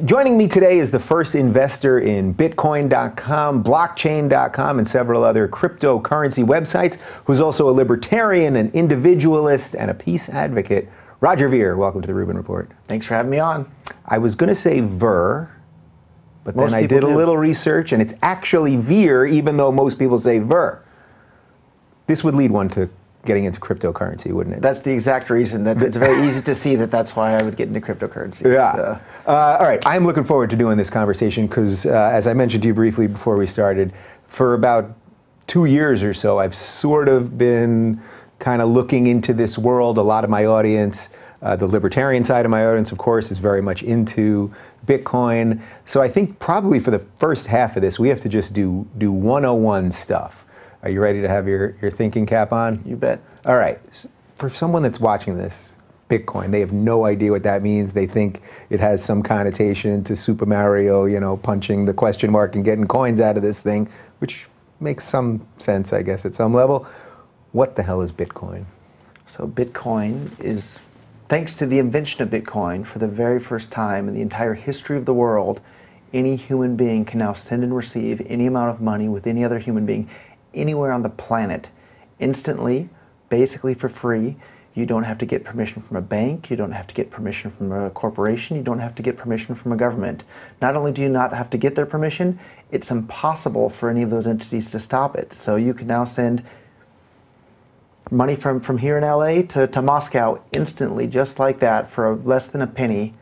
Joining me today is the first investor in Bitcoin.com, Blockchain.com, and several other cryptocurrency websites, who's also a libertarian, an individualist, and a peace advocate. Roger Ver, welcome to the Rubin Report. Thanks for having me on. I was going to say Ver, but then I did a little research, and it's actually Veer, even though most people say Ver. This would lead one to getting into cryptocurrency, wouldn't it? That's the exact reason. It's very easy to see that's why I would get into cryptocurrencies. Yeah. All right, I'm looking forward to doing this conversation because, as I mentioned to you briefly before we started, for about 2 years or so, I've sort of been kind of looking into this world. A lot of my audience, the libertarian side of my audience, of course, is very much into Bitcoin. So I think probably for the first half of this, we have to just do 101 stuff. Are you ready to have your thinking cap on? You bet. All right. For someone that's watching this, Bitcoin, they have no idea what that means. They think it has some connotation to Super Mario, punching the question mark and getting coins out of this thing, which makes some sense, I guess, at some level. What the hell is Bitcoin? So Bitcoin is, thanks to the invention of Bitcoin, for the very first time in the entire history of the world, any human being can now send and receive any amount of money with any other human being anywhere on the planet instantly, basically for free. You don't have to get permission from a bank, you don't have to get permission from a corporation, you don't have to get permission from a government. Not only do you not have to get their permission, it's impossible for any of those entities to stop it. So you can now send money from here in LA to Moscow instantly, just like that, for less than a penny.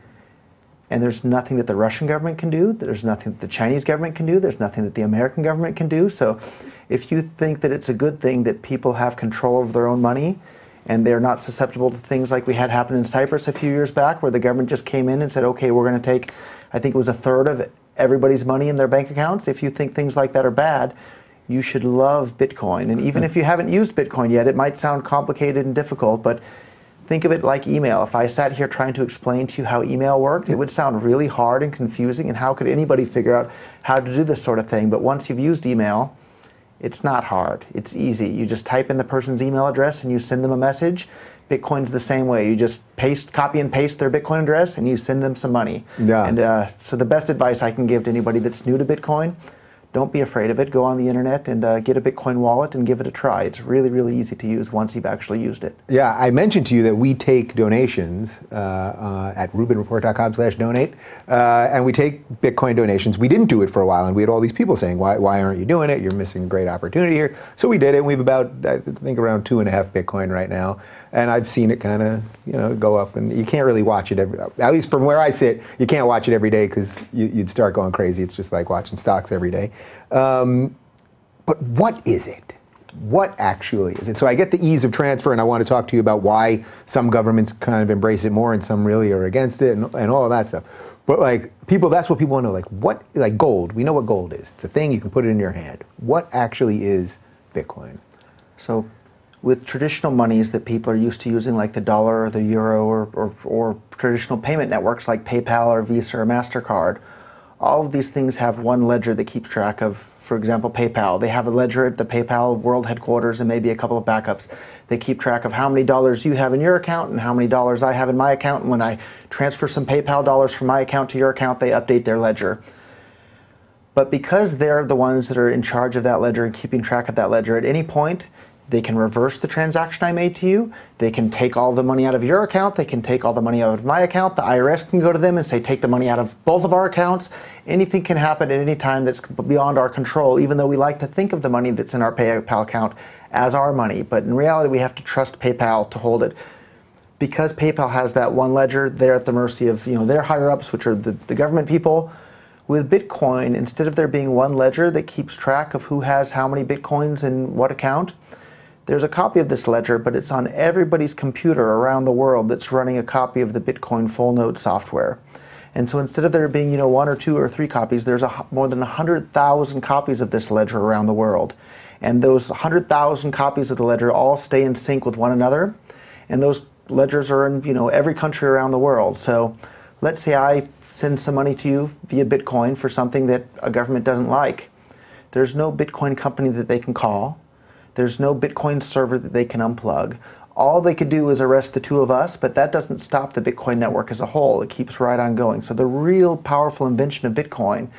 And there's nothing that the Russian government can do, there's nothing that the Chinese government can do, there's nothing that the American government can do. So if you think that it's a good thing that people have control over their own money and they're not susceptible to things like we had happen in Cyprus a few years back, where the government just came in and said, okay, we're going to take, I think it was 1/3 of everybody's money in their bank accounts. If you think things like that are bad, you should love Bitcoin. And even if you haven't used Bitcoin yet, it might sound complicated and difficult, but think of it like email. If I sat here trying to explain to you how email worked, it would sound really hard and confusing, and how could anybody figure out how to do this sort of thing? But once you've used email, it's not hard. It's easy. You just type in the person's email address and you send them a message. Bitcoin's the same way. You just copy and paste their Bitcoin address and you send them some money. Yeah. And so the best advice I can give to anybody that's new to Bitcoin, don't be afraid of it. Go on the internet and get a Bitcoin wallet and give it a try. It's really, really easy to use once you've actually used it. Yeah, I mentioned to you that we take donations at rubinreport.com/donate, and we take Bitcoin donations. We didn't do it for a while, and we had all these people saying, why aren't you doing it? You're missing a great opportunity here. So we did it, and we have about, I think, around 2.5 Bitcoin right now. And I've seen it kind of, go up, and you can't really watch it at least from where I sit, you can't watch it every day because you'd start going crazy. It's just like watching stocks every day. But what is it? What actually is it? So I get the ease of transfer, and I want to talk to you about why some governments kind of embrace it more and some really are against it, and all of that stuff. But that's what people want to know. Like gold, we know what gold is. It's a thing, you can put it in your hand. What actually is Bitcoin? So with traditional monies that people are used to using, like the dollar or the euro or traditional payment networks like PayPal or Visa or MasterCard, all of these things have one ledger that keeps track of, for example, PayPal. They have a ledger at the PayPal world headquarters and maybe a couple of backups. They keep track of how many dollars you have in your account and how many dollars I have in my account. And when I transfer some PayPal dollars from my account to your account, they update their ledger. But because they're the ones that are in charge of that ledger and keeping track of that ledger, at any point, they can reverse the transaction I made to you. They can take all the money out of your account. They can take all the money out of my account. The IRS can go to them and say, take the money out of both of our accounts. Anything can happen at any time that's beyond our control, even though we like to think of the money that's in our PayPal account as our money. But in reality, we have to trust PayPal to hold it. Because PayPal has that one ledger, they're at the mercy of their higher-ups, which are the government people. With Bitcoin, instead of there being one ledger that keeps track of who has how many Bitcoins in what account, there's a copy of this ledger, but it's on everybody's computer around the world that's running a copy of the Bitcoin full node software. And so instead of there being 1 or 2 or 3 copies, there's more than 100,000 copies of this ledger around the world. And those 100,000 copies of the ledger all stay in sync with one another. And those ledgers are in every country around the world. So let's say I send some money to you via Bitcoin for something that a government doesn't like. There's no Bitcoin company that they can call. There's no Bitcoin server that they can unplug. All they could do is arrest the two of us, but that doesn't stop the Bitcoin network as a whole. It keeps right on going. So the real powerful invention of Bitcoin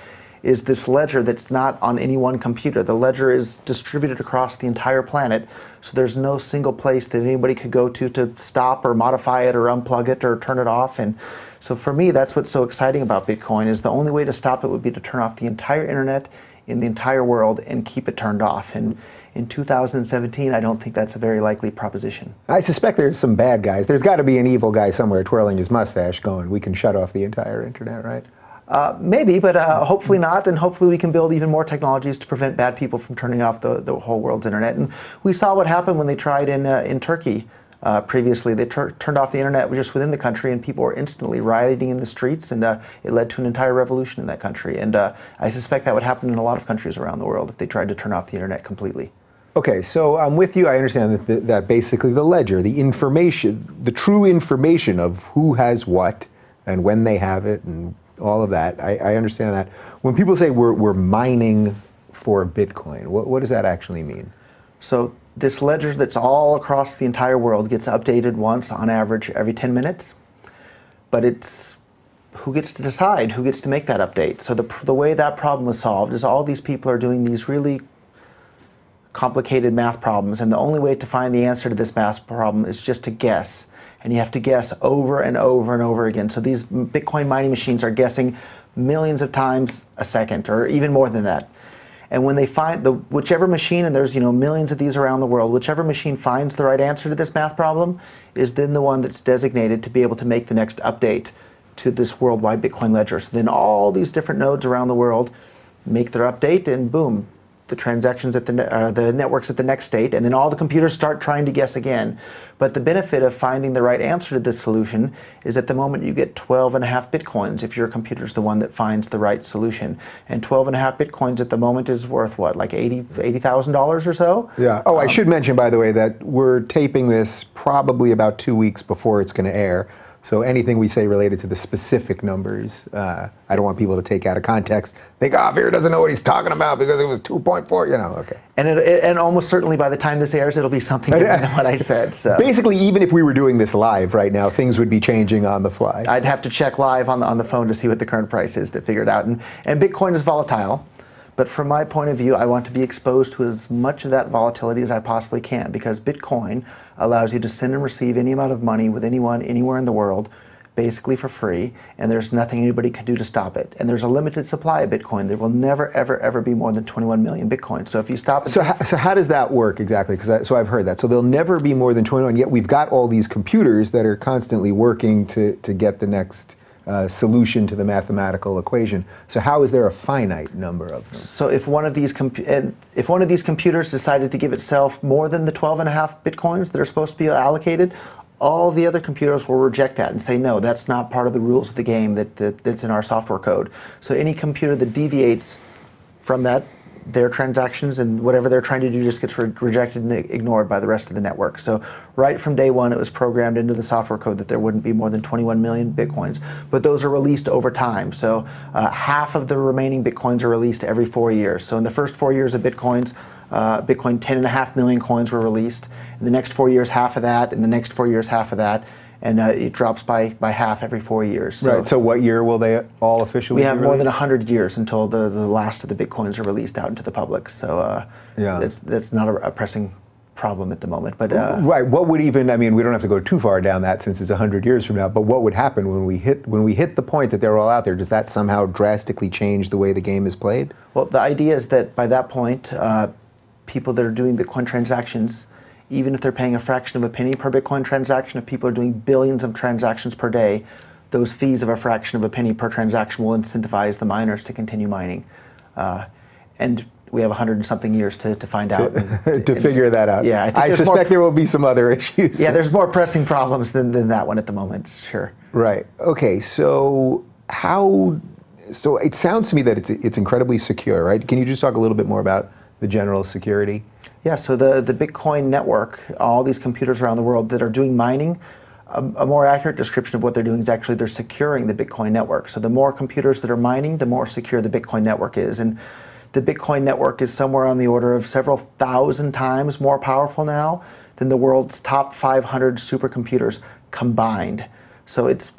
is this ledger that's not on any one computer. The ledger is distributed across the entire planet, so there's no single place that anybody could go to stop or modify it or unplug it or turn it off. And so for me, that's what's so exciting about Bitcoin, is the only way to stop it would be to turn off the entire internet in the entire world and keep it turned off. And in 2017, I don't think that's a very likely proposition. I suspect there's some bad guys. There's got to be an evil guy somewhere twirling his mustache going, we can shut off the entire internet, right? Maybe, but hopefully not, and hopefully we can build even more technologies to prevent bad people from turning off the whole world's internet. And we saw what happened when they tried in Turkey previously. They turned off the internet just within the country, and people were instantly rioting in the streets, and it led to an entire revolution in that country. And I suspect that would happen in a lot of countries around the world if they tried to turn off the internet completely. Okay, so I'm with you. I understand that basically the ledger, the information, the true information of who has what and when they have it and all of that, I understand that. When people say we're mining for Bitcoin, what does that actually mean? So this ledger that's all across the entire world gets updated once on average every 10 minutes, but it's who gets to decide, who gets to make that update. So the way that problem was solved is all these people are doing these really complicated math problems, and the only way to find the answer to this math problem is just to guess. And you have to guess over and over and over again. So these Bitcoin mining machines are guessing millions of times a second, or even more than that. And when they find whichever machine, and there's millions of these around the world, whichever machine finds the right answer to this math problem is then the one that's designated to be able to make the next update to this worldwide Bitcoin ledger. So then all these different nodes around the world make their update, and boom, the transactions at the networks at the next state, and then all the computers start trying to guess again. But the benefit of finding the right answer to this solution is at the moment you get 12.5 Bitcoins if your computer's the one that finds the right solution. And 12.5 Bitcoins at the moment is worth what, like $80,000 or so? Yeah. Oh, I should mention, by the way, that we're taping this probably about 2 weeks before it's going to air. So anything we say related to the specific numbers, I don't want people to take out of context. Think, Veer doesn't know what he's talking about because it was 2.4, okay. And almost certainly by the time this airs, it'll be something different than what I said. So basically, even if we were doing this live right now, things would be changing on the fly. I'd have to check live on the phone to see what the current price is to figure it out. And Bitcoin is volatile. But from my point of view, I want to be exposed to as much of that volatility as I possibly can, because Bitcoin allows you to send and receive any amount of money with anyone, anywhere in the world, basically for free, and there's nothing anybody can do to stop it. And there's a limited supply of Bitcoin. There will never, ever, ever be more than 21 million Bitcoins. So if you stop it... So how does that work exactly? So I've heard that. So there'll never be more than 21, yet we've got all these computers that are constantly working to get the next solution to the mathematical equation. So how is there a finite number of them? So if one of these computers decided to give itself more than the 12.5 Bitcoins that are supposed to be allocated, all the other computers will reject that and say, no, that's not part of the rules of the game that's in our software code. So any computer that deviates from that, their transactions and whatever they're trying to do just gets rejected and ignored by the rest of the network. So right from day one, it was programmed into the software code that there wouldn't be more than 21 million Bitcoins. But those are released over time. So half of the remaining Bitcoins are released every 4 years. So in the first 4 years of Bitcoin, 10.5 million coins were released. In the next 4 years, half of that. In the next 4 years, half of that. And it drops by half every 4 years. So right. So what year will they all officially be released? We have more than 100 years until the last of the Bitcoins are released out into the public. So that's not a pressing problem at the moment. But right. What would even? I mean, we don't have to go too far down that since it's 100 years from now. But what would happen when we hit the point that they're all out there? Does that somehow drastically change the way the game is played? Well, the idea is that by that point, people that are doing Bitcoin transactions, even if they're paying a fraction of a penny per Bitcoin transaction, if people are doing billions of transactions per day, those fees of a fraction of a penny per transaction will incentivize the miners to continue mining. And we have 100 and something years to find out. To figure that out. Yeah, I suspect there will be some other issues. Yeah, there's more pressing problems than that one at the moment, sure. Right. Okay, so so it sounds to me that it's incredibly secure, right? Can you just talk a little bit more about the general security? Yeah, so the Bitcoin network, all these computers around the world that are doing mining, a more accurate description of what they're doing is actually they're securing the Bitcoin network. So the more computers that are mining, the more secure the Bitcoin network is. And the Bitcoin network is somewhere on the order of several thousand times more powerful now than the world's top 500 supercomputers combined. So it's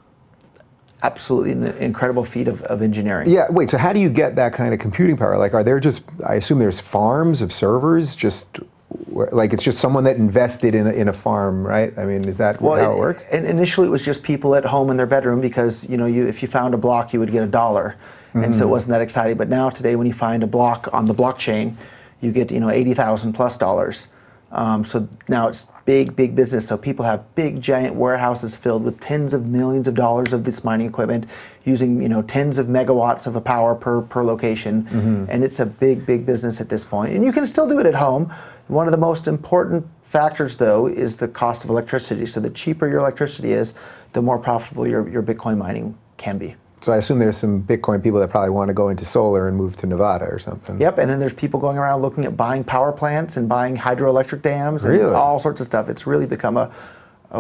absolutely an incredible feat of engineering. Yeah, wait, so how do you get that kind of computing power? Like, are there just, I assume there's farms of servers, just, like it's just someone that invested in a farm, right? I mean, is that how it works? Initially it was just people at home in their bedroom because, you know, if you found a block, you would get $1. And so it wasn't that exciting. But now today when you find a block on the blockchain, you get, you know, $80,000 plus dollars. So now it's big business. So people have big, giant warehouses filled with tens of millions of dollars of this mining equipment, using, you know, tens of megawatts of power per location, and it's a big business at this point. And you can still do it at home. One of the most important factors, though, is the cost of electricity. So the cheaper your electricity is, the more profitable your Bitcoin mining can be. So I assume there's some Bitcoin people that probably want to go into solar and move to Nevada or something. Yep, and then there's people going around looking at buying power plants and buying hydroelectric dams and all sorts of stuff. It's really become a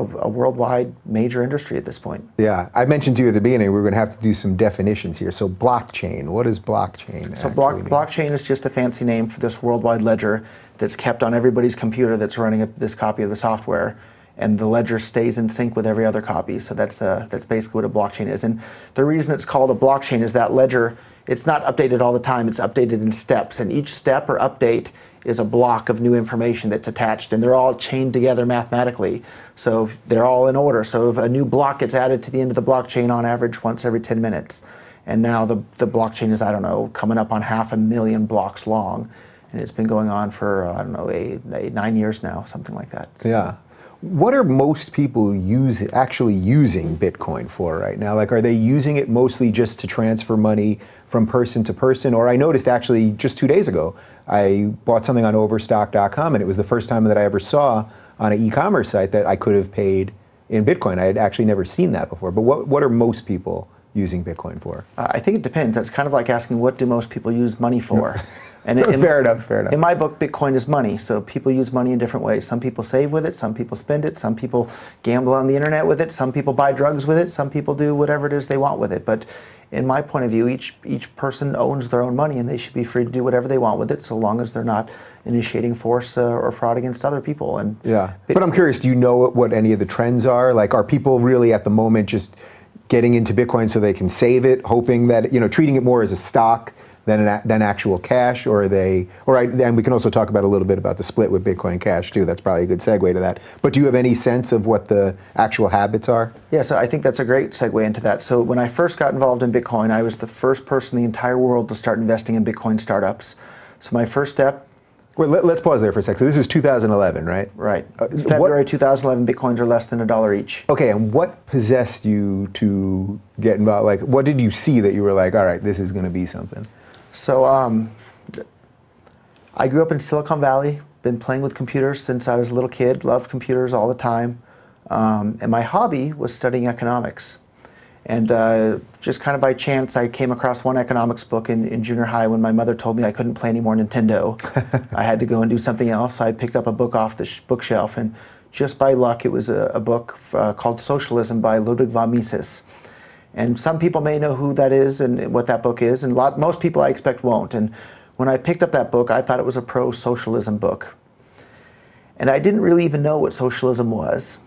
worldwide major industry at this point. Yeah, I mentioned to you at the beginning we're going to have to do some definitions here. So blockchain, what is blockchain? So blockchain is just a fancy name for this worldwide ledger that's kept on everybody's computer that's running this copy of the software, and the ledger stays in sync with every other copy. So that's basically what a blockchain is. And the reason it's called a blockchain is that ledger, it's not updated all the time, it's updated in steps, and each step or update is a block of new information that's attached, and they're all chained together mathematically. So they're all in order. So if a new block gets added to the end of the blockchain on average once every 10 minutes. And now the blockchain is, I don't know, coming up on 500,000 blocks long. And it's been going on for, I don't know, 9 years now, something like that. Yeah. What are most people actually using Bitcoin for right now? Like, are they using it mostly just to transfer money from person to person? Or I noticed actually just 2 days ago, I bought something on Overstock.com, and it was the first time that I ever saw on an e-commerce site that I could have paid in Bitcoin. I had actually never seen that before. But what are most people using Bitcoin for? I think it depends. That's kind of like asking, what do most people use money for? And fair enough. In my book, Bitcoin is money. So people use money in different ways. Some people save with it, some people spend it, some people gamble on the internet with it, some people buy drugs with it, some people do whatever it is they want with it. But in my point of view, each person owns their own money, and they should be free to do whatever they want with it, so long as they're not initiating force or fraud against other people. And yeah, but I'm curious, do you know what any of the trends are? Like, are people really at the moment just getting into Bitcoin so they can save it, hoping that, you know, treating it more as a stock than actual cash, or are they, and we can also talk about a little bit about the split with Bitcoin Cash too. That's probably a good segue to that. But do you have any sense of what the actual habits are? Yeah, so I think that's a great segue into that. So when I first got involved in Bitcoin, I was the first person in the entire world to start investing in Bitcoin startups. So my first step. Well, let's pause there for a second. So this is 2011, right? Right. February 2011, Bitcoins are less than $1 each. Okay, and what possessed you to get involved? Like, what did you see that you were like, all right, this is going to be something? So I grew up in Silicon Valley, been playing with computers since I was a little kid, loved computers all the time. And my hobby was studying economics. And just kind of by chance, I came across one economics book in junior high when my mother told me I couldn't play any more Nintendo. I had to go and do something else. So I picked up a book off the bookshelf, and just by luck, it was a book called Socialism by Ludwig von Mises. And some people may know who that is and what that book is, and most people I expect won't. And when I picked up that book, I thought it was a pro-socialism book. And I didn't really even know what socialism was.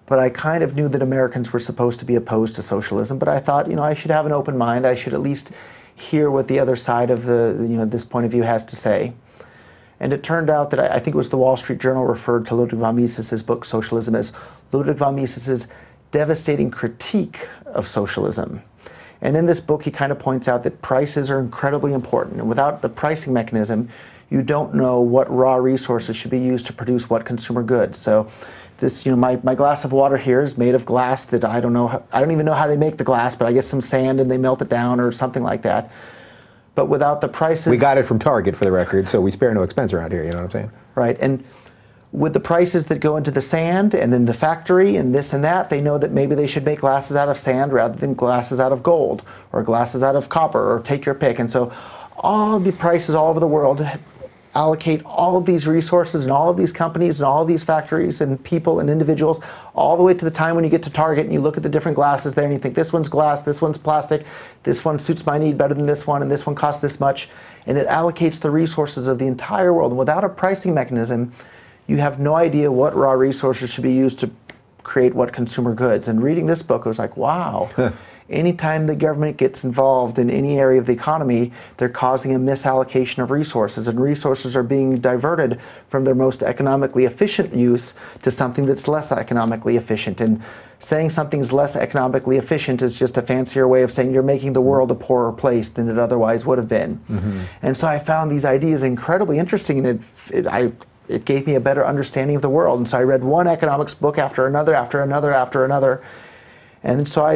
But I kind of knew that Americans were supposed to be opposed to socialism, but I thought, you know, I should have an open mind. I should at least hear what the other side of this point of view has to say. And it turned out that I think it was the Wall Street Journal referred to Ludwig von Mises' book, Socialism, as Ludwig von Mises' devastating critique of socialism. And in this book, he kind of points out that prices are incredibly important. And without the pricing mechanism, you don't know what raw resources should be used to produce what consumer goods. So this, you know, my glass of water here is made of glass that I don't even know how they make the glass, but I guess some sand and they melt it down or something like that. But without the prices... We got it from Target, for the record, so we spare no expense around here, you know what I'm saying? Right, and with the prices that go into the sand and then the factory and this and that, they know that maybe they should make glasses out of sand rather than glasses out of gold or glasses out of copper, or take your pick. And so all the prices all over the world allocate all of these resources and all of these companies and all of these factories and people and individuals all the way to the time when you get to Target and you look at the different glasses there and you think this one's glass, this one's plastic, this one suits my need better than this one, and this one costs this much, and it allocates the resources of the entire world. And without a pricing mechanism, you have no idea what raw resources should be used to create what consumer goods. And reading this book, I was like, wow. Anytime the government gets involved in any area of the economy, they're causing a misallocation of resources, and resources are being diverted from their most economically efficient use to something that's less economically efficient. And saying something's less economically efficient is just a fancier way of saying you're making the world a poorer place than it otherwise would have been. And so I found these ideas incredibly interesting, and it gave me a better understanding of the world. And so I read one economics book after another, after another, after another. And so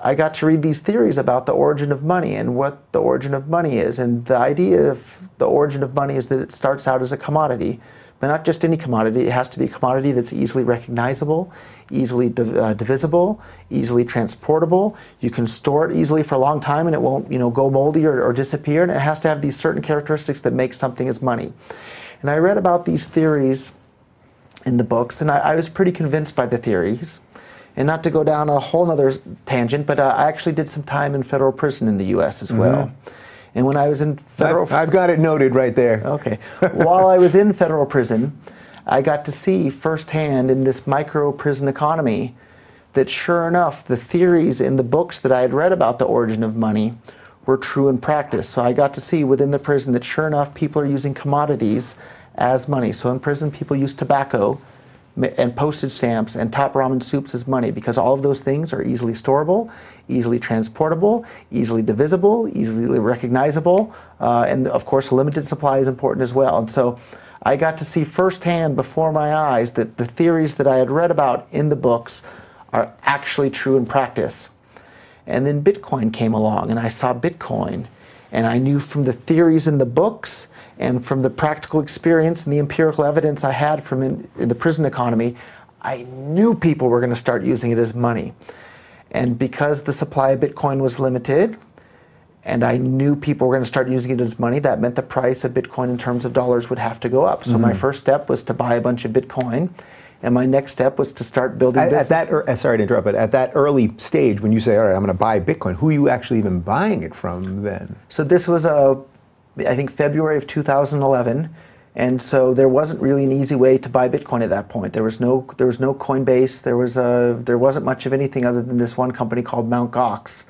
I got to read these theories about the origin of money and what the origin of money is. And the idea of the origin of money is that it starts out as a commodity, but not just any commodity. It has to be a commodity that's easily recognizable, easily divisible, easily transportable. You can store it easily for a long time and it won't, go moldy or disappear. And it has to have these certain characteristics that make something as money. And I read about these theories in the books, and I was pretty convinced by the theories. And not to go down a whole other tangent, but I actually did some time in federal prison in the U.S. as well. And when I was in federal... I've got it noted right there. Okay. While I was in federal prison, I got to see firsthand in this micro-prison economy that sure enough, the theories in the books that I had read about the origin of money were true in practice. So I got to see within the prison that sure enough, people are using commodities as money. So in prison, people use tobacco and postage stamps and top ramen soups as money, because all of those things are easily storable, easily transportable, easily divisible, easily recognizable, and of course a limited supply is important as well. And so I got to see firsthand before my eyes that the theories that I had read about in the books are actually true in practice. And then Bitcoin came along, and I saw Bitcoin, and I knew from the theories in the books and from the practical experience and the empirical evidence I had from in the prison economy, I knew people were going to start using it as money. And because the supply of Bitcoin was limited, and I knew people were going to start using it as money, that meant the price of Bitcoin in terms of dollars would have to go up. So my first step was to buy a bunch of Bitcoin, and my next step was to start building business. Sorry to interrupt, but at that early stage, when you say, all right, I'm going to buy Bitcoin, who are you actually even buying it from then? So this was, I think, February of 2011, and so there wasn't really an easy way to buy Bitcoin at that point. There was no Coinbase. There wasn't much of anything other than this one company called Mt. Gox,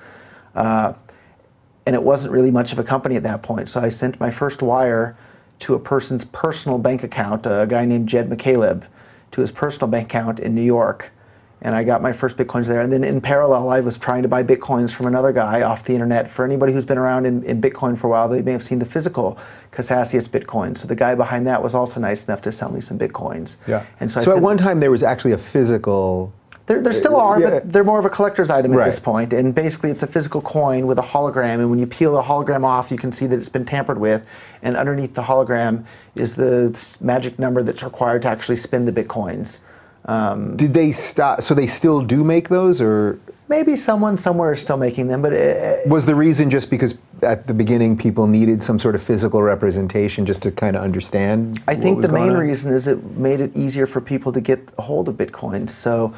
and it wasn't really much of a company at that point. So I sent my first wire to a person's personal bank account, a guy named Jed McCaleb, to his personal bank account in New York, and I got my first Bitcoins there. And then in parallel, I was trying to buy Bitcoins from another guy off the internet. For anybody who's been around in Bitcoin for a while, they may have seen the physical Casacius Bitcoin. So the guy behind that was also nice enough to sell me some Bitcoins. Yeah. And so at one time there was actually a physical... There still are, yeah. but they're more of a collector's item Right. at this point. And basically it's a physical coin with a hologram, and when you peel the hologram off, you can see that it's been tampered with. And underneath the hologram is the magic number that's required to actually spin the Bitcoins. Did they stop? So they still do make those, or? Maybe someone somewhere is still making them, but... Was the reason just because at the beginning people needed some sort of physical representation just to kind of understand? I think the main reason is it made it easier for people to get a hold of Bitcoin. So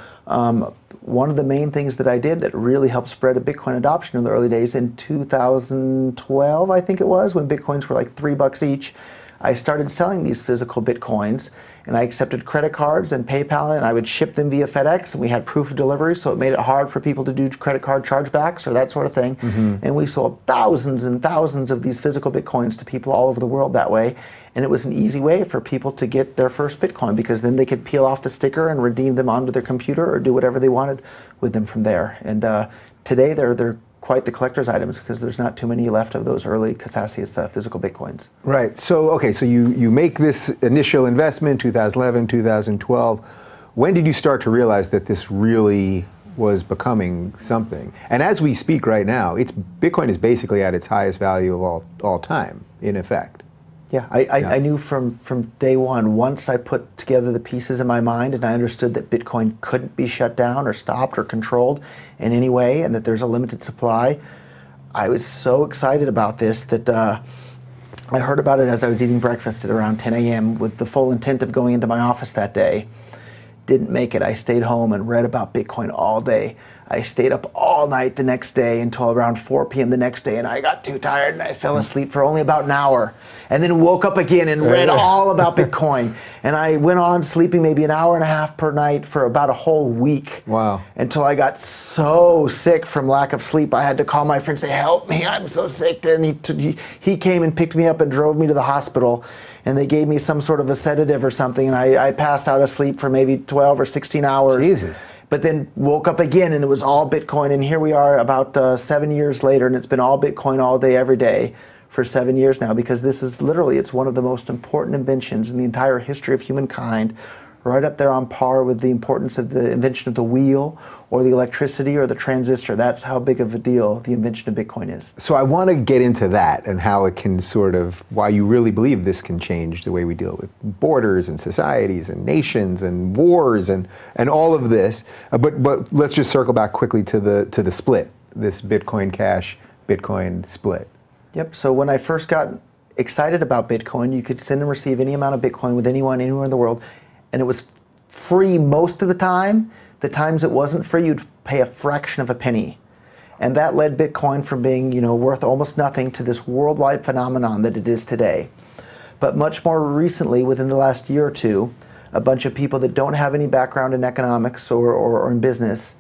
one of the main things that I did that really helped spread a Bitcoin adoption in the early days, in 2012, I think it was, when Bitcoins were like $3 each, I started selling these physical Bitcoins, and I accepted credit cards and PayPal, and I would ship them via FedEx, and we had proof of delivery, so it made it hard for people to do credit card chargebacks or that sort of thing. And we sold thousands and thousands of these physical Bitcoins to people all over the world that way, and it was an easy way for people to get their first Bitcoin, because then they could peel off the sticker and redeem them onto their computer or do whatever they wanted with them from there. And today they're quite the collector's items, because there's not too many left of those early Casacius physical Bitcoins. Right. So, okay, so you make this initial investment, 2011, 2012. When did you start to realize that this really was becoming something? And as we speak right now, Bitcoin is basically at its highest value of all time, in effect. Yeah, I knew from day one, once I put together the pieces in my mind and I understood that Bitcoin couldn't be shut down or stopped or controlled in any way, and that there's a limited supply, I was so excited about this that I heard about it as I was eating breakfast at around 10 a.m. with the full intent of going into my office that day. Didn't make it. I stayed home and read about Bitcoin all day. I stayed up all night the next day until around 4 p.m. the next day, and I got too tired and I fell asleep for only about an hour, and then woke up again and read all about Bitcoin. And I went on sleeping maybe an hour and a half per night for about a whole week. Wow. Until I got so sick from lack of sleep, I had to call my friend and say, "Help me, I'm so sick." And he came and picked me up and drove me to the hospital, and they gave me some sort of a sedative or something, and I passed out asleep for maybe 12 or 16 hours. Jesus. But then woke up again, and it was all Bitcoin. And here we are about 7 years later, and it's been all Bitcoin all day, every day for 7 years now, because this is literally, it's one of the most important inventions in the entire history of humankind, right up there on par with the importance of the invention of the wheel or the electricity or the transistor. That's how big of a deal the invention of Bitcoin is. So I want to get into that and how it can sort of, why you really believe this can change the way we deal with borders and societies and nations and wars and all of this. But let's just circle back quickly to the split, this Bitcoin Cash, Bitcoin split. Yep, so when I first got excited about Bitcoin, you could send and receive any amount of Bitcoin with anyone, anywhere in the world, and it was free most of the time. The times it wasn't free, you'd pay a fraction of a penny. And that led Bitcoin from being, worth almost nothing to this worldwide phenomenon that it is today. But much more recently, within the last year or two, a bunch of people that don't have any background in economics or in business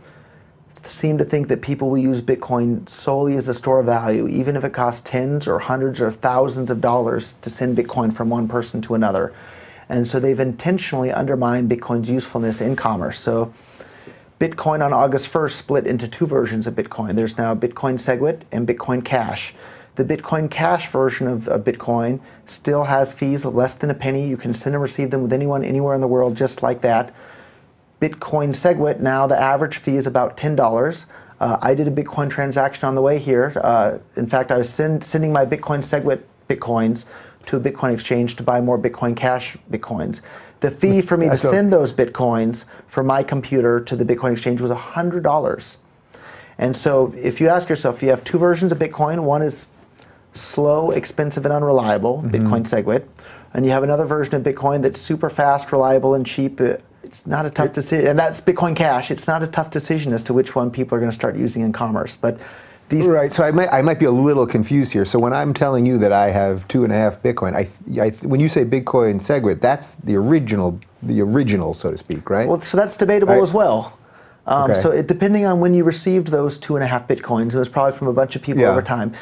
seem to think that people will use Bitcoin solely as a store of value, even if it costs tens or hundreds or thousands of dollars to send Bitcoin from one person to another. And so they've intentionally undermined Bitcoin's usefulness in commerce. So Bitcoin on August 1st split into two versions of Bitcoin. There's now Bitcoin SegWit and Bitcoin Cash. The Bitcoin Cash version of Bitcoin still has fees of less than a penny. You can send and receive them with anyone, anywhere in the world, just like that. Bitcoin SegWit, now the average fee is about $10. I did a Bitcoin transaction on the way here. In fact, I was sending my Bitcoin SegWit Bitcoins to a Bitcoin exchange to buy more Bitcoin Cash Bitcoins. The fee for me to send those Bitcoins from my computer to the Bitcoin exchange was $100. And so if you ask yourself, you have two versions of Bitcoin. One is slow, expensive, and unreliable, Bitcoin SegWit. And you have another version of Bitcoin that's super fast, reliable, and cheap. It's not a tough decision, and that's Bitcoin Cash. It's not a tough decision as to which one people are going to start using in commerce. But these right, so I might be a little confused here. So when I'm telling you that I have 2.5 Bitcoin, when you say Bitcoin SegWit, that's the original, so to speak, right? Well, so that's debatable as well. Okay. So depending on when you received those 2.5 Bitcoins, it was probably from a bunch of people over time.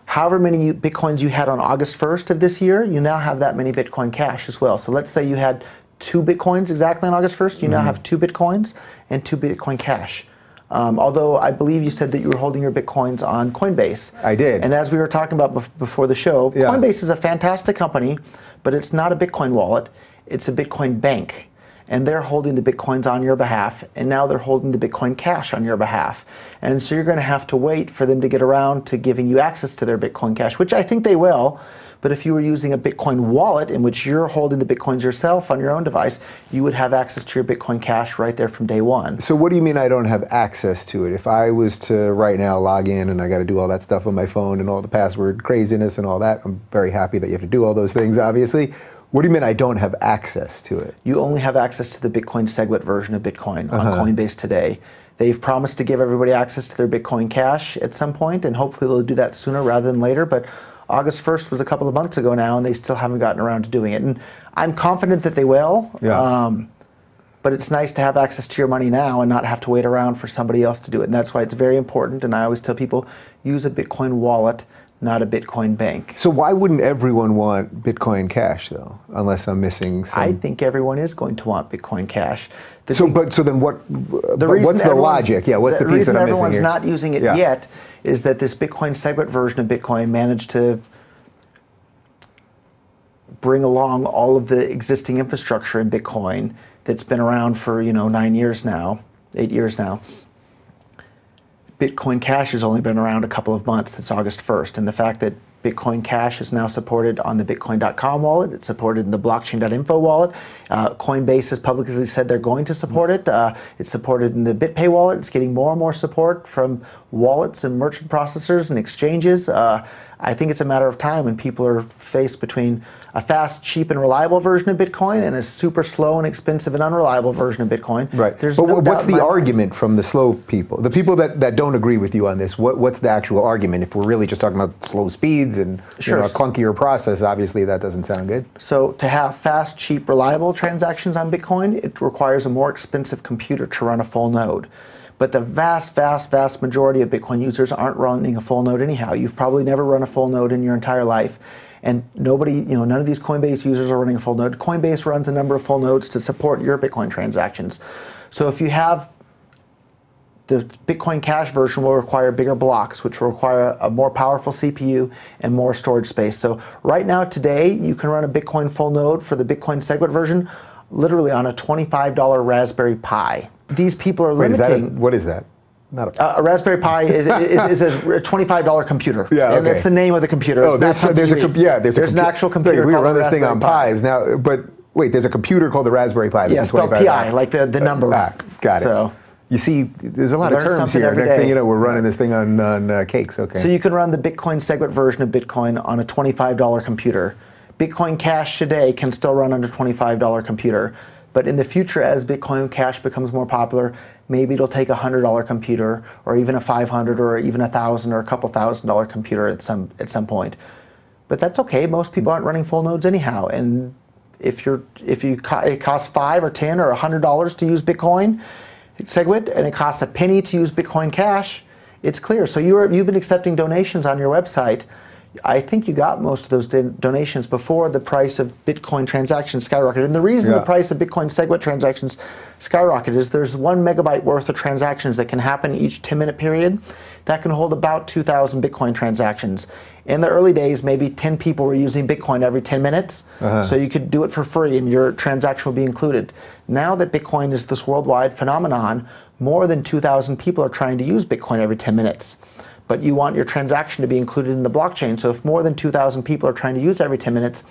However many Bitcoins you had on August 1st of this year, you now have that many Bitcoin Cash as well. So let's say you had 2 Bitcoins exactly on August 1st, you now have 2 Bitcoins and 2 Bitcoin Cash. Although I believe you said that you were holding your Bitcoins on Coinbase. I did. And as we were talking about before the show, Coinbase is a fantastic company, but it's not a Bitcoin wallet, it's a Bitcoin bank. And they're holding the Bitcoins on your behalf, and now they're holding the Bitcoin Cash on your behalf. And so you're going to have to wait for them to get around to giving you access to their Bitcoin Cash, which I think they will. But if you were using a Bitcoin wallet in which you're holding the Bitcoins yourself on your own device, you would have access to your Bitcoin Cash right there from day one. So what do you mean I don't have access to it? If I was to right now log in and I got to do all that stuff on my phone and all the password craziness and all that, I'm very happy that you have to do all those things, obviously. What do you mean I don't have access to it? You only have access to the Bitcoin SegWit version of Bitcoin on Coinbase today. They've promised to give everybody access to their Bitcoin Cash at some point, and hopefully they'll do that sooner rather than later. But August 1st was a couple of months ago now, and they still haven't gotten around to doing it. And I'm confident that they will. But it's nice to have access to your money now and not have to wait around for somebody else to do it. And that's why it's very important. And I always tell people, use a Bitcoin wallet, not a Bitcoin bank. So why wouldn't everyone want Bitcoin Cash, though, unless I'm missing some? I think everyone is going to want Bitcoin Cash. So then what? What's the logic? Yeah, what's the piece that I'm missing here? The reason everyone's not using it yet is that this Bitcoin SegWit version of Bitcoin managed to bring along all of the existing infrastructure in Bitcoin that's been around for 9 years now, 8 years now. Bitcoin Cash has only been around a couple of months since August 1st, and the fact that Bitcoin Cash is now supported on the Bitcoin.com wallet. It's supported in the Blockchain.info wallet. Coinbase has publicly said they're going to support it. It's supported in the BitPay wallet. It's getting more and more support from wallets and merchant processors and exchanges. I think it's a matter of time when people are faced between a fast, cheap, and reliable version of Bitcoin and a super slow and expensive and unreliable version of Bitcoin. Right. There's but no what's doubt the argument from the slow people? The people that don't agree with you on this, what's the actual argument? If we're really just talking about slow speeds and Sure. a clunkier process, obviously that doesn't sound good. So to have fast, cheap, reliable transactions on Bitcoin, it requires a more expensive computer to run a full node. But the vast, vast, vast majority of Bitcoin users aren't running a full node anyhow. You've probably never run a full node in your entire life. And nobody, none of these Coinbase users are running a full node. Coinbase runs a number of full nodes to support your Bitcoin transactions. So if you have the Bitcoin Cash version will require bigger blocks, which will require a more powerful CPU and more storage space. So right now, today, you can run a Bitcoin full node for the Bitcoin SegWit version literally on a $25 Raspberry Pi. These people are limiting. What is that? Not a Raspberry Pi is a $25 computer. Yeah, okay. And that's the name of the computer. Oh, there's an actual computer. We run this thing Raspberry on Pi. Pies now, but wait, there's a computer called the Raspberry Pi. Yeah, spelled PI, like the number. Got it. So, you see, there's a lot of terms here. Next thing you know, we're running this thing on cakes. Okay. So you can run the Bitcoin SegWit version of Bitcoin on a $25 computer. Bitcoin Cash today can still run on a $25 computer. But in the future, as Bitcoin Cash becomes more popular, maybe it'll take a $100 computer, or even a $500, or even $1,000, or a couple $1,000 computer at some point. But that's okay. Most people aren't running full nodes anyhow. And if it costs $5 or $10 or $100 to use Bitcoin SegWit, and it costs a penny to use Bitcoin Cash, it's clear. So you've been accepting donations on your website. I think you got most of those donations before the price of Bitcoin transactions skyrocketed. And the reason the price of Bitcoin SegWit transactions skyrocketed is there's 1 megabyte worth of transactions that can happen each 10-minute period. That can hold about 2,000 Bitcoin transactions. In the early days, maybe 10 people were using Bitcoin every 10 minutes, so you could do it for free and your transaction will be included. Now that Bitcoin is this worldwide phenomenon, more than 2,000 people are trying to use Bitcoin every 10 minutes. But you want your transaction to be included in the blockchain. So if more than 2,000 people are trying to use it every 10 minutes,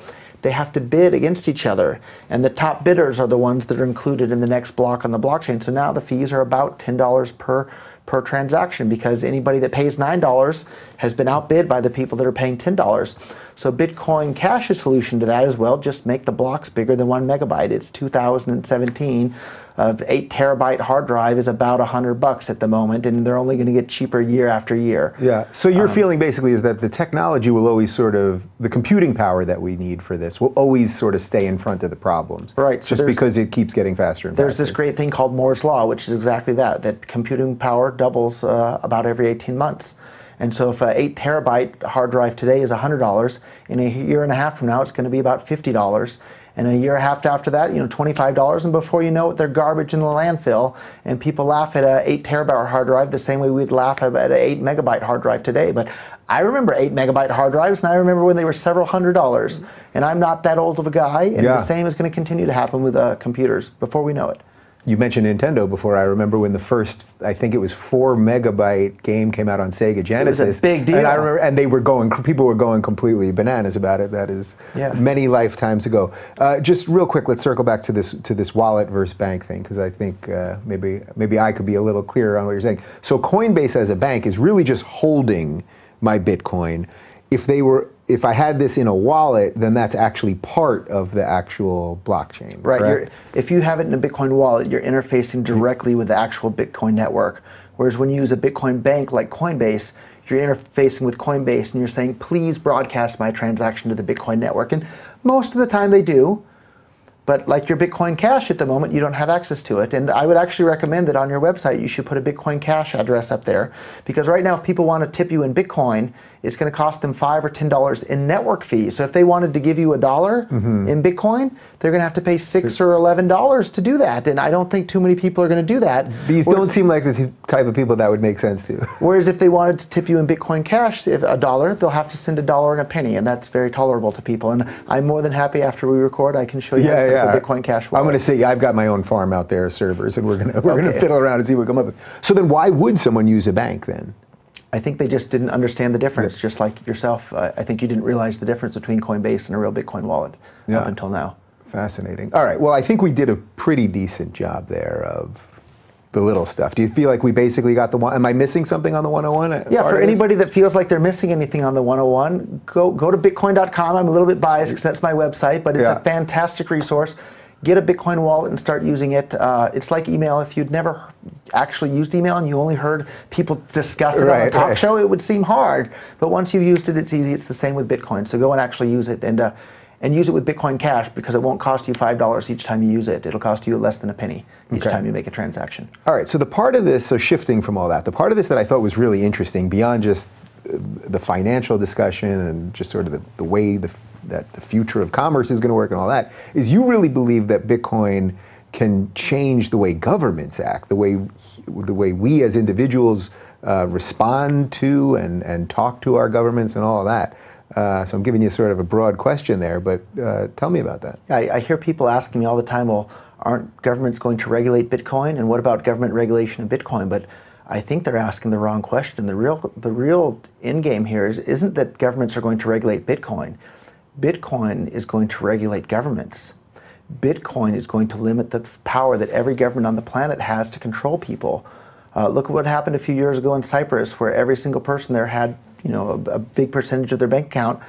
they have to bid against each other. And the top bidders are the ones that are included in the next block on the blockchain. So now the fees are about $10 per transaction, because anybody that pays $9 has been outbid by the people that are paying $10. So Bitcoin Cash's solution to that is, well, just make the blocks bigger than 1 megabyte. It's 2017. 8 terabyte hard drive is about $100 at the moment, and they're only going to get cheaper year after year. Yeah. So your feeling basically is that the technology will always the computing power that we need for this will always sort of stay in front of the problems. Right. So just because it keeps getting faster and faster. There's this great thing called Moore's Law, which is exactly that computing power doubles about every 18 months. And so if an 8 terabyte hard drive today is $100, in a year and a half from now, it's going to be about $50. And a year and a half after that, $25, and before you know it, they're garbage in the landfill. And people laugh at an 8 terabyte hard drive the same way we'd laugh at an 8 megabyte hard drive today. But I remember 8 megabyte hard drives, and I remember when they were several $100s. And I'm not that old of a guy, and the same is going to continue to happen with computers before we know it. You mentioned Nintendo before. I remember when the first, I think it was 4 megabyte game came out on Sega Genesis. It was a big deal. And I remember, and people were going completely bananas about it. That is many lifetimes ago. Just real quick, let's circle back to this wallet versus bank thing, because I think maybe I could be a little clearer on what you're saying. So Coinbase as a bank is really just holding my Bitcoin. If I had this in a wallet, then that's actually part of the actual blockchain. Right. If you have it in a Bitcoin wallet, you're interfacing directly with the actual Bitcoin network. Whereas when you use a Bitcoin bank like Coinbase, you're interfacing with Coinbase and you're saying, please broadcast my transaction to the Bitcoin network. And most of the time they do. But like your Bitcoin Cash at the moment, you don't have access to it. And I would actually recommend that on your website, you should put a Bitcoin Cash address up there. Because right now, if people want to tip you in Bitcoin, it's going to cost them $5 or $10 in network fees. So if they wanted to give you $1 in Bitcoin, they're going to have to pay $6 or $11 to do that. And I don't think too many people are going to do that. These don't seem like the type of people that would make sense to. Whereas if they wanted to tip you in Bitcoin Cash, $1, they'll have to send $1 and a penny. And that's very tolerable to people. And I'm more than happy after we record, I can show you the Bitcoin Cash wallet. I'm going to say, I've got my own farm out there, servers, and we're going to fiddle around and see what we come up with. So then why would someone use a bank then? I think they just didn't understand the difference, just like yourself. I think you didn't realize the difference between Coinbase and a real Bitcoin wallet up until now. Fascinating. All right, well, I think we did a pretty decent job there of the little stuff. Do you feel like we basically got the one? Am I missing something on the 101? Yeah, for anybody that feels like they're missing anything on the 101, go to bitcoin.com. I'm a little bit biased because that's my website, but it's a fantastic resource. Get a Bitcoin wallet and start using it. It's like email. If you'd never actually used email and you only heard people discuss it on a talk show, it would seem hard. But once you've used it, it's easy. It's the same with Bitcoin. So go and actually use it, and use it with Bitcoin Cash, because it won't cost you $5 each time you use it. It'll cost you less than a penny each time you make a transaction. All right, so the part of this, so shifting from all that, the part of this that I thought was really interesting, beyond just the financial discussion and just sort of the way that the future of commerce is going to work and all that, is you really believe that Bitcoin can change the way governments act, the way we as individuals respond to and talk to our governments and all of that. So I'm giving you sort of a broad question there, but tell me about that. I hear people asking me all the time, well, aren't governments going to regulate Bitcoin? And what about government regulation of Bitcoin? But I think they're asking the wrong question. The real end game here isn't that governments are going to regulate Bitcoin. Bitcoin is going to regulate governments. Bitcoin is going to limit the power that every government on the planet has to control people. Look at what happened a few years ago in Cyprus, where every single person there had, a big percentage of their bank account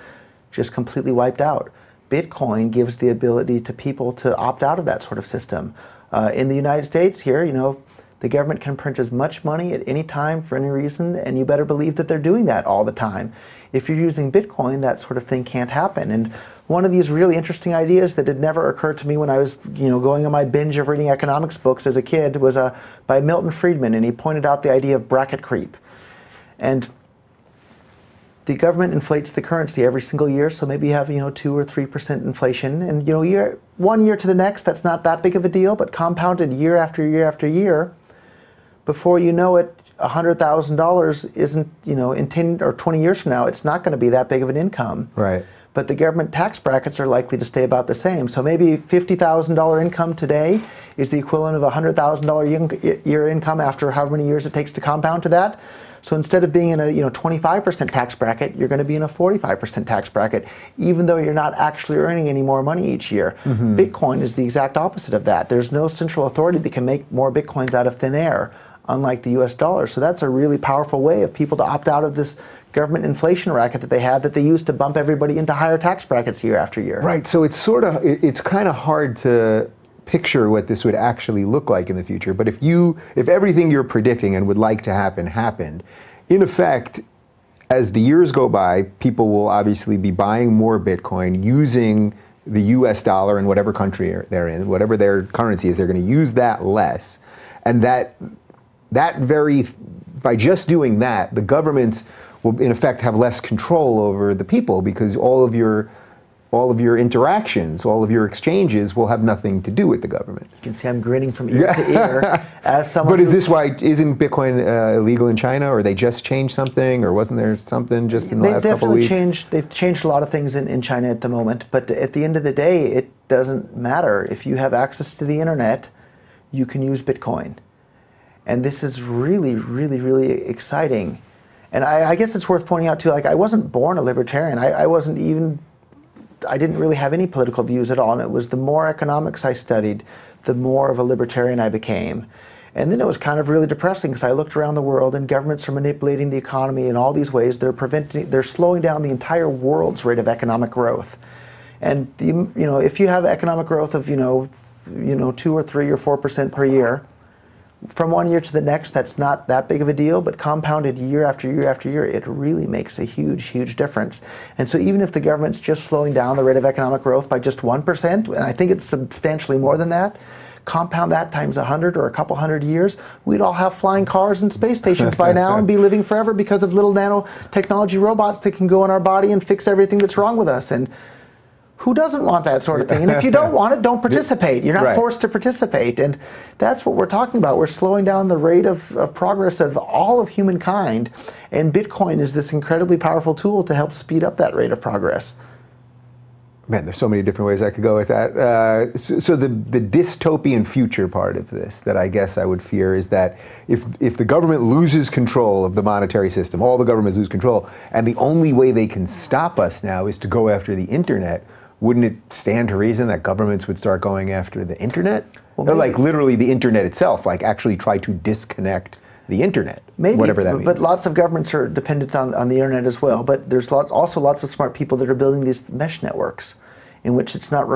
just completely wiped out. Bitcoin gives the ability to people to opt out of that sort of system. In the United States here, the government can print as much money at any time for any reason, and you better believe that they're doing that all the time. If you're using Bitcoin, that sort of thing can't happen. And one of these really interesting ideas that had never occurred to me when I was, going on my binge of reading economics books as a kid was by Milton Friedman, and he pointed out the idea of bracket creep. And the government inflates the currency every single year, so maybe you have 2 or 3% inflation, and one year to the next, that's not that big of a deal, but compounded year after year after year, before you know it, $100,000 isn't, in 10 or 20 years from now, it's not going to be that big of an income. Right. But the government tax brackets are likely to stay about the same. So maybe $50,000 income today is the equivalent of $100,000 year income after however many years it takes to compound to that. So instead of being in a 25% tax bracket, you're going to be in a 45% tax bracket, even though you're not actually earning any more money each year. Mm-hmm. Bitcoin is the exact opposite of that. There's no central authority that can make more Bitcoins out of thin air, unlike the US dollar. So that's a really powerful way of people to opt out of this government inflation racket that they have, that they use to bump everybody into higher tax brackets year after year. Right, so it's kind of hard to picture what this would actually look like in the future. But if everything you're predicting and would like to happen happened, in effect, as the years go by, people will obviously be buying more Bitcoin, using the US dollar in whatever country they're in, whatever their currency is, they're going to use that less. And by just doing that, the governments will in effect have less control over the people, because all of your interactions, all of your exchanges will have nothing to do with the government. You can see I'm grinning from ear to ear as someone. But isn't Bitcoin illegal in China, or they just changed something, or wasn't there something just in the last couple of weeks? They've changed a lot of things in China at the moment, but at the end of the day, it doesn't matter. If you have access to the internet, you can use Bitcoin. And this is really, really, really exciting. And I guess it's worth pointing out too, I wasn't born a libertarian. I didn't really have any political views at all, and it was the more economics I studied, the more of a libertarian I became. And then it was kind of really depressing, because I looked around the world and governments are manipulating the economy in all these ways. They're slowing down the entire world's rate of economic growth. And if you have economic growth of 2 or 3 or 4% per year, from one year to the next, that's not that big of a deal, but compounded year after year after year, it really makes a huge, huge difference. And so even if the government's just slowing down the rate of economic growth by just 1%, and I think it's substantially more than that, compound that times 100 or a couple hundred years, we'd all have flying cars and space stations by now and be living forever because of little nanotechnology robots that can go in our body and fix everything that's wrong with us. And who doesn't want that sort of thing? And if you don't want it, don't participate. You're not forced to participate. And that's what we're talking about. We're slowing down the rate of progress of all of humankind. And Bitcoin is this incredibly powerful tool to help speed up that rate of progress. Man, there's so many different ways I could go with that. So the dystopian future part of this that I guess I would fear is that if the government loses control of the monetary system, all the governments lose control, and the only way they can stop us now is to go after the internet, wouldn't it stand to reason that governments would start going after the internet? Well, like literally the internet itself, like actually try to disconnect the internet, maybe, whatever that means. But lots of governments are dependent on the internet as well. But there's also lots of smart people that are building these mesh networks, in which it's not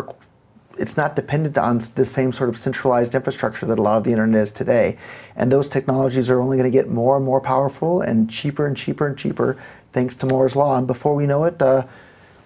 dependent on the same sort of centralized infrastructure that a lot of the internet is today. And those technologies are only going to get more and more powerful and cheaper and cheaper and cheaper, thanks to Moore's law. And before we know it,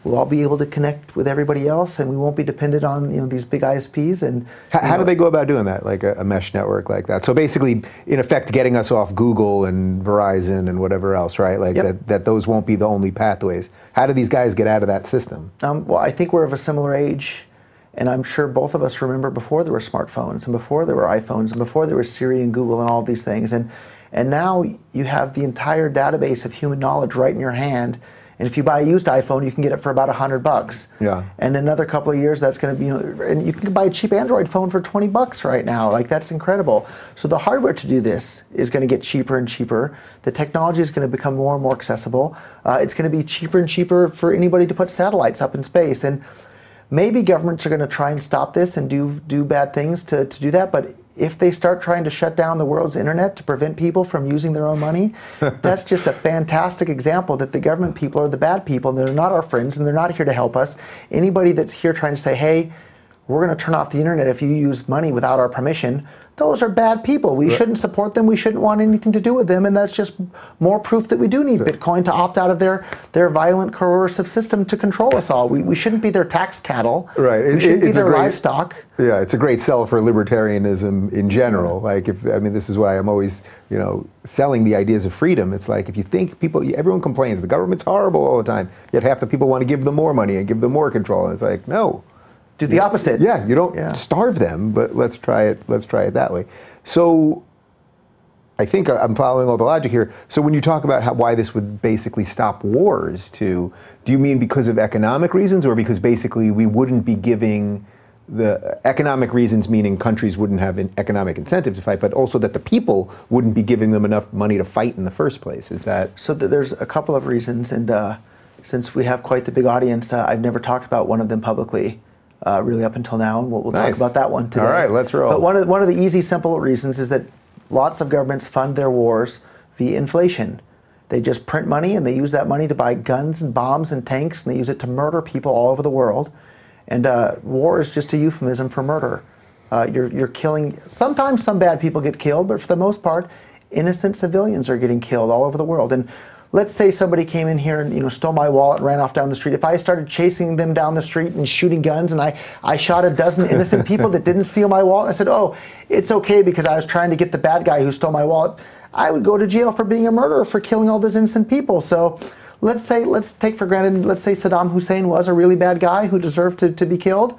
we'll all be able to connect with everybody else, and we won't be dependent on these big ISPs. And how do they go about doing that, like a mesh network like that? So basically, in effect, getting us off Google and Verizon and whatever else, right? Like that those won't be the only pathways. How do these guys get out of that system? Well, I think we're of a similar age, and I'm sure both of us remember before there were smartphones, and before there were iPhones, and before there was Siri and Google and all these things. And now you have the entire database of human knowledge right in your hand. And if you buy a used iPhone, you can get it for about $100. Yeah. And in another couple of years, that's going to be, and you can buy a cheap Android phone for $20 right now. Like, that's incredible. So the hardware to do this is going to get cheaper and cheaper. The technology is going to become more and more accessible. It's going to be cheaper and cheaper for anybody to put satellites up in space. And maybe governments are going to try and stop this and do bad things to do that. But if they start trying to shut down the world's internet to prevent people from using their own money, that's just a fantastic example that the government people are the bad people, and they're not our friends, and they're not here to help us. Anybody that's here trying to say, hey, we're going to turn off the internet if you use money without our permission, those are bad people. We shouldn't support them. We shouldn't want anything to do with them. And that's just more proof that we do need Bitcoin to opt out of their violent, coercive system to control us all. We shouldn't be their tax cattle. Right. We shouldn't be their livestock. Yeah, it's a great sell for libertarianism in general. Like, this is why I'm always, selling the ideas of freedom. It's like, if you think everyone complains, the government's horrible all the time, yet half the people want to give them more money and give them more control. And it's like, no. Do the opposite. Yeah, you don't starve them, but let's try it that way. So I think I'm following all the logic here. So when you talk about why this would basically stop wars do you mean because of economic reasons, or because basically we wouldn't be giving the economic reasons, meaning countries wouldn't have an economic incentive to fight, but also that the people wouldn't be giving them enough money to fight in the first place? Is that? So there's a couple of reasons, and since we have quite the big audience, I've never talked about one of them publicly. Really up until now, and we'll talk about that one today. All right, let's roll. But one of the easy, simple reasons is that lots of governments fund their wars via inflation. They just print money, and they use that money to buy guns and bombs and tanks, and they use it to murder people all over the world. And war is just a euphemism for murder. You're killing, sometimes some bad people get killed, but for the most part, innocent civilians are getting killed all over the world. And let's say somebody came in here and stole my wallet and ran off down the street. If I started chasing them down the street and shooting guns, and I shot a dozen innocent people that didn't steal my wallet, I said, oh, it's okay because I was trying to get the bad guy who stole my wallet, I would go to jail for being a murderer, for killing all those innocent people. So let's take for granted, let's say Saddam Hussein was a really bad guy who deserved to be killed.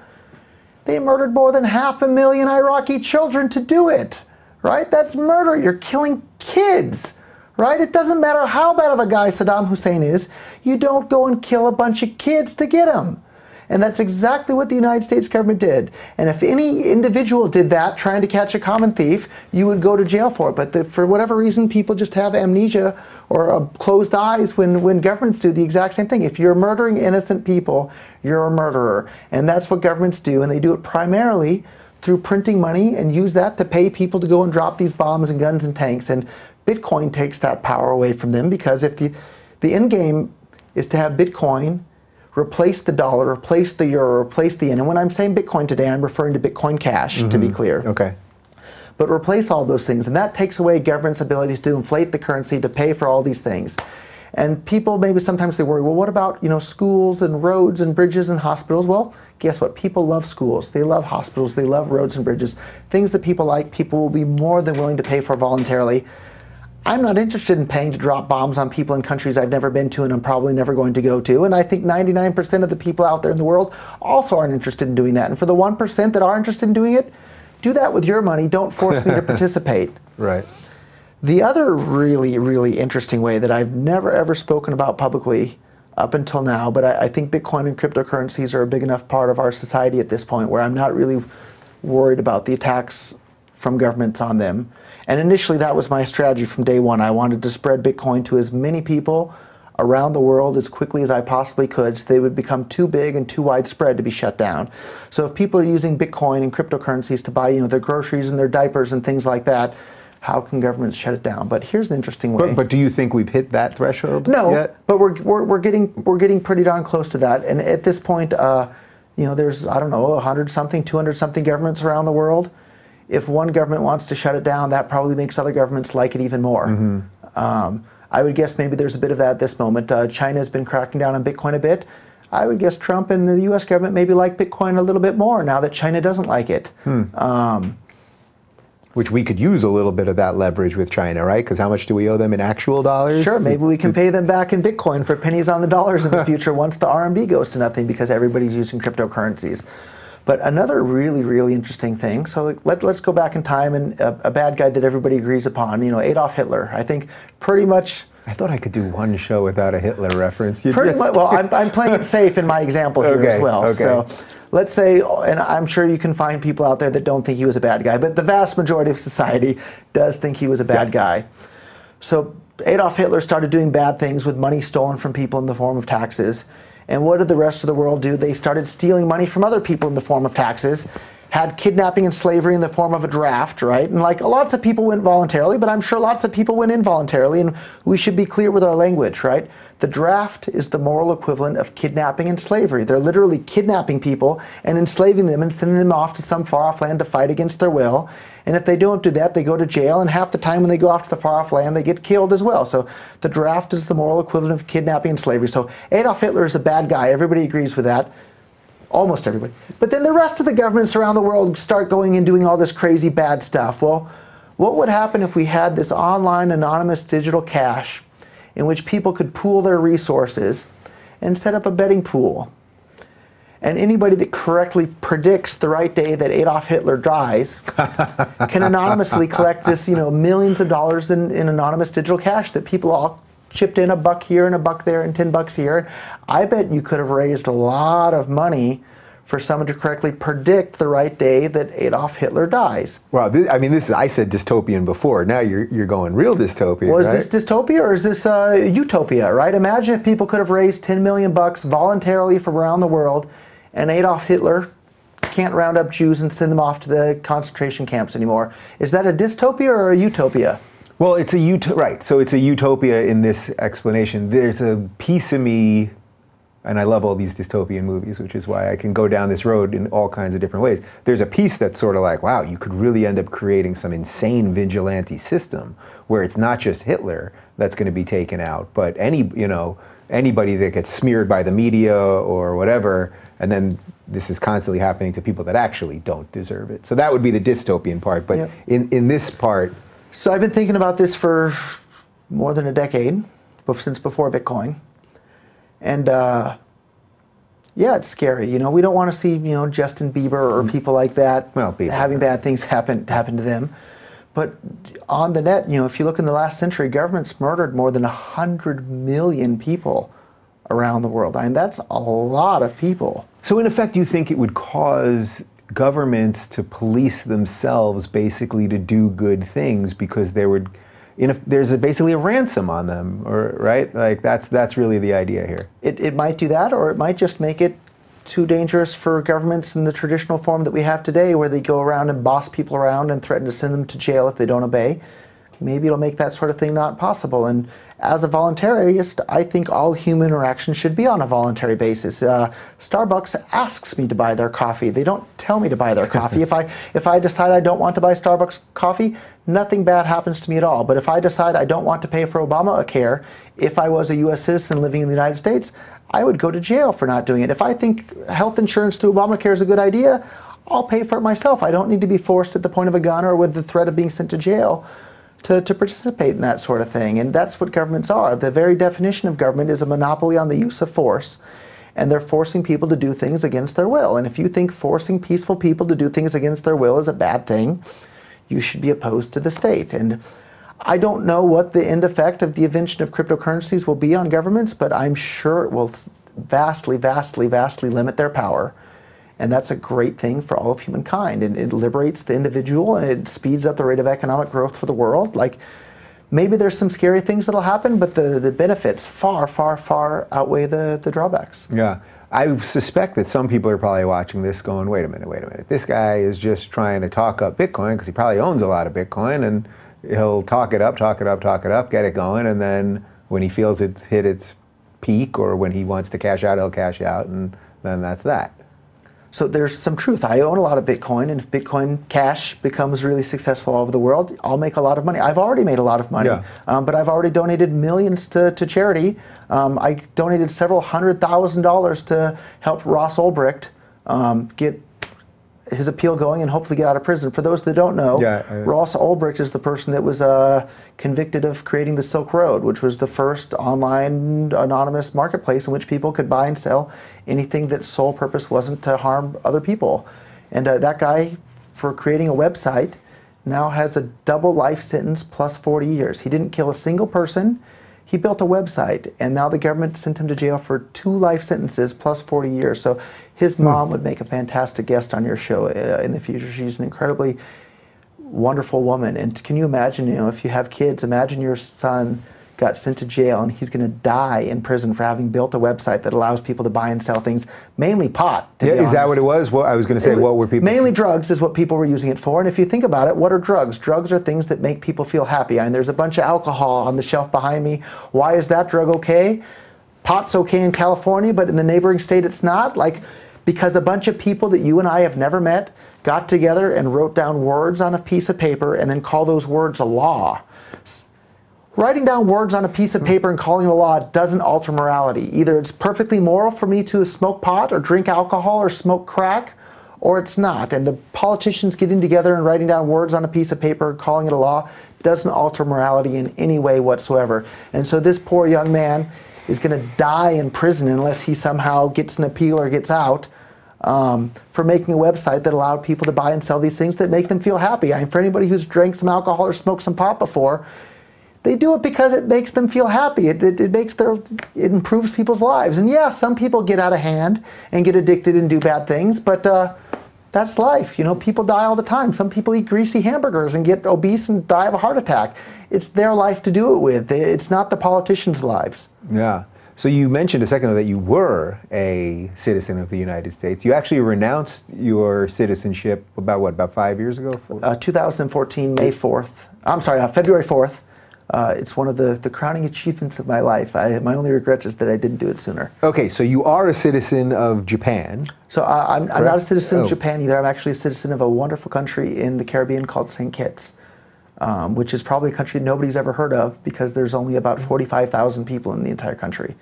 They murdered more than 500,000 Iraqi children to do it, right? That's murder. You're killing kids. Right? It doesn't matter how bad of a guy Saddam Hussein is, you don't go and kill a bunch of kids to get him. And that's exactly what the United States government did. And if any individual did that, trying to catch a common thief, you would go to jail for it. But for whatever reason, people just have amnesia or closed eyes when governments do the exact same thing. If you're murdering innocent people, you're a murderer. And that's what governments do, and they do it primarily through printing money and use that to pay people to go and drop these bombs and guns and tanks. And Bitcoin takes that power away from them, because if the end game is to have Bitcoin replace the dollar, replace the euro, replace the yen. And when I'm saying Bitcoin today, I'm referring to Bitcoin Cash, to be clear. Okay. But replace all those things, and that takes away government's ability to inflate the currency to pay for all these things. And people maybe sometimes they worry, well, what about schools and roads and bridges and hospitals? Well, guess what? People love schools. They love hospitals. They love roads and bridges. Things that people like, people will be more than willing to pay for voluntarily. I'm not interested in paying to drop bombs on people in countries I've never been to and I'm probably never going to go to. And I think 99% of the people out there in the world also aren't interested in doing that. And for the 1% that are interested in doing it, do that with your money. Don't force me to participate. Right. The other really, really interesting way that I've never ever spoken about publicly up until now. But I think Bitcoin and cryptocurrencies are a big enough part of our society at this point where I'm not really worried about the attacks from governments on them. And initially, that was my strategy from day one. I wanted to spread Bitcoin to as many people around the world as quickly as I possibly could, so they would become too big and too widespread to be shut down. So if people are using Bitcoin and cryptocurrencies to buy, their groceries and their diapers and things like that, how can governments shut it down? But here's an interesting way. But do you think we've hit that threshold No, yet? but we're getting pretty darn close to that. And at this point, there's, I don't know, 100-something, 200-something governments around the world. If one government wants to shut it down, that probably makes other governments like it even more. I would guess maybe there's a bit of that at this moment. China has been cracking down on Bitcoin a bit. I would guess Trump and the U.S. government maybe like Bitcoin a little bit more now that China doesn't like it. Which we could use a little bit of that leverage with China, right? Because how much do we owe them in actual dollars? Sure, maybe we can pay them back in Bitcoin for pennies on the dollars in the future once the RMB goes to nothing because everybody's using cryptocurrencies. But another really, really interesting thing, so let's go back in time, and a bad guy that everybody agrees upon, Adolf Hitler. I think pretty much... I thought I could do one show without a Hitler reference. Pretty much, well, I'm playing it safe in my example here as well. Okay. So let's say, and I'm sure you can find people out there that don't think he was a bad guy, but the vast majority of society does think he was a bad guy. So Adolf Hitler started doing bad things with money stolen from people in the form of taxes. And what did the rest of the world do? They started stealing money from other people in the form of taxes, had kidnapping and slavery in the form of a draft, right? And lots of people went voluntarily, but I'm sure lots of people went involuntarily, and we should be clear with our language, right? The draft is the moral equivalent of kidnapping and slavery. They're literally kidnapping people and enslaving them and sending them off to some far-off land to fight against their will. And if they don't do that, they go to jail, and half the time when they go off to the far-off land, they get killed as well. So the draft is the moral equivalent of kidnapping and slavery. So Adolf Hitler is a bad guy. Everybody agrees with that. Almost everybody. But then the rest of the governments around the world start going and doing all this crazy bad stuff. Well, what would happen if we had this online anonymous digital cash in which people could pool their resources and set up a betting pool? And anybody that correctly predicts the right day that Adolf Hitler dies can anonymously collect this, millions of dollars in anonymous digital cash that people all chipped in $1 here and $1 there and $10 here. I bet you could have raised a lot of money for someone to correctly predict the right day that Adolf Hitler dies. Well, I said dystopian before. Now you're going real dystopian. Was right? this dystopia or is this utopia, right? Imagine if people could have raised $10 million voluntarily from around the world, and Adolf Hitler can't round up Jews and send them off to the concentration camps anymore. Is that a dystopia or a utopia? Well, it's right. So it's a utopia in this explanation. There's a piece of me, and I love all these dystopian movies, which is why I can go down this road in all kinds of different ways. There's a piece that's sort of like, wow, you could really end up creating some insane vigilante system where it's not just Hitler that's going to be taken out, but anybody that gets smeared by the media or whatever, and then this is constantly happening to people that actually don't deserve it. So that would be the dystopian part. But Yep. in this part, So I've been thinking about this for more than a decade, since before Bitcoin. And yeah, it's scary. We don't want to see, Justin Bieber or people like that having bad things happen to them. But on the net, if you look in the last century, governments murdered more than 100 million people around the world. I mean, that's a lot of people. So in effect, you think it would cause governments to police themselves basically to do good things because there's basically a ransom on them, right? Like that's really the idea here. It might do that, or it might just make it too dangerous for governments in the traditional form that we have today, where they go around and boss people around and threaten to send them to jail if they don't obey. Maybe it'll make that sort of thing not possible. And as a voluntarist, I think all human interaction should be on a voluntary basis. Starbucks asks me to buy their coffee. They don't tell me to buy their coffee. If I decide I don't want to buy Starbucks coffee, nothing bad happens to me at all. But if I decide I don't want to pay for Obamacare, if I was a U.S. citizen living in the United States, I would go to jail for not doing it. If I think health insurance through Obamacare is a good idea, I'll pay for it myself. I don't need to be forced at the point of a gun or with the threat of being sent to jail to participate in that sort of thing. And that's what governments are. The very definition of government is a monopoly on the use of force. And they're forcing people to do things against their will. And if you think forcing peaceful people to do things against their will is a bad thing, you should be opposed to the state. And I don't know what the end effect of the invention of cryptocurrencies will be on governments, but I'm sure it will vastly, vastly, vastly limit their power. And that's a great thing for all of humankind. And it liberates the individual, and it speeds up the rate of economic growth for the world. Like, maybe there's some scary things that'll happen, but the benefits far, far, far outweigh the drawbacks. Yeah. I suspect that some people are probably watching this going, wait a minute. This guy is just trying to talk up Bitcoin because he probably owns a lot of Bitcoin, and he'll talk it up, get it going, and then when he feels it's hit its peak or when he wants to cash out, he'll cash out, and then that's that. So there's some truth. I own a lot of Bitcoin, and if Bitcoin Cash becomes really successful all over the world, I'll make a lot of money. I've already made a lot of money, but I've already donated millions to charity. I donated several $100,000 to help Ross Ulbricht get his appeal going and hopefully get out of prison. For those that don't know, Ross Ulbricht is the person that was convicted of creating the Silk Road, which was the first online anonymous marketplace in which people could buy and sell anything that sole purpose wasn't to harm other people. And that guy, for creating a website, now has a double life sentence plus 40 years. He didn't kill a single person. He built a website, and now the government sent him to jail for 2 life sentences plus 40 years. So his mom would make a fantastic guest on your show in the future. She's an incredibly wonderful woman. And can you imagine, if you have kids, imagine your son got sent to jail and he's going to die in prison for having built a website that allows people to buy and sell things, mainly pot, to be honest. Is that what it was? Well, I was going to say, what were people... Mainly drugs is what people were using it for. And if you think about it, what are drugs? Drugs are things that make people feel happy. And there's a bunch of alcohol on the shelf behind me. Why is that drug okay? Pot's okay in California, but in the neighboring state it's not? Like, because a bunch of people that you and I have never met got together and wrote down words on a piece of paper and then call those words a law. Writing down words on a piece of paper and calling it a law doesn't alter morality. Either it's perfectly moral for me to smoke pot or drink alcohol or smoke crack, or it's not. And the politicians getting together and writing down words on a piece of paper and calling it a law doesn't alter morality in any way whatsoever. And so this poor young man is going to die in prison unless he somehow gets an appeal or gets out for making a website that allowed people to buy and sell these things that make them feel happy. I mean, for anybody who's drank some alcohol or smoked some pot before, they do it because it makes them feel happy. It improves people's lives. And yeah, some people get out of hand and get addicted and do bad things, but that's life. People die all the time. Some people eat greasy hamburgers and get obese and die of a heart attack. It's their life to do it with. It's not the politicians' lives. Yeah. So you mentioned a second ago that you were a citizen of the United States. You actually renounced your citizenship about 5 years ago? 2014, May 4th. I'm sorry, February 4th. It's one of the crowning achievements of my life. My only regret is that I didn't do it sooner. Okay, so you are a citizen of Japan. So I'm not a citizen of Japan either. I'm actually a citizen of a wonderful country in the Caribbean called St. Kitts, which is probably a country nobody's ever heard of because there's only about 45,000 people in the entire country.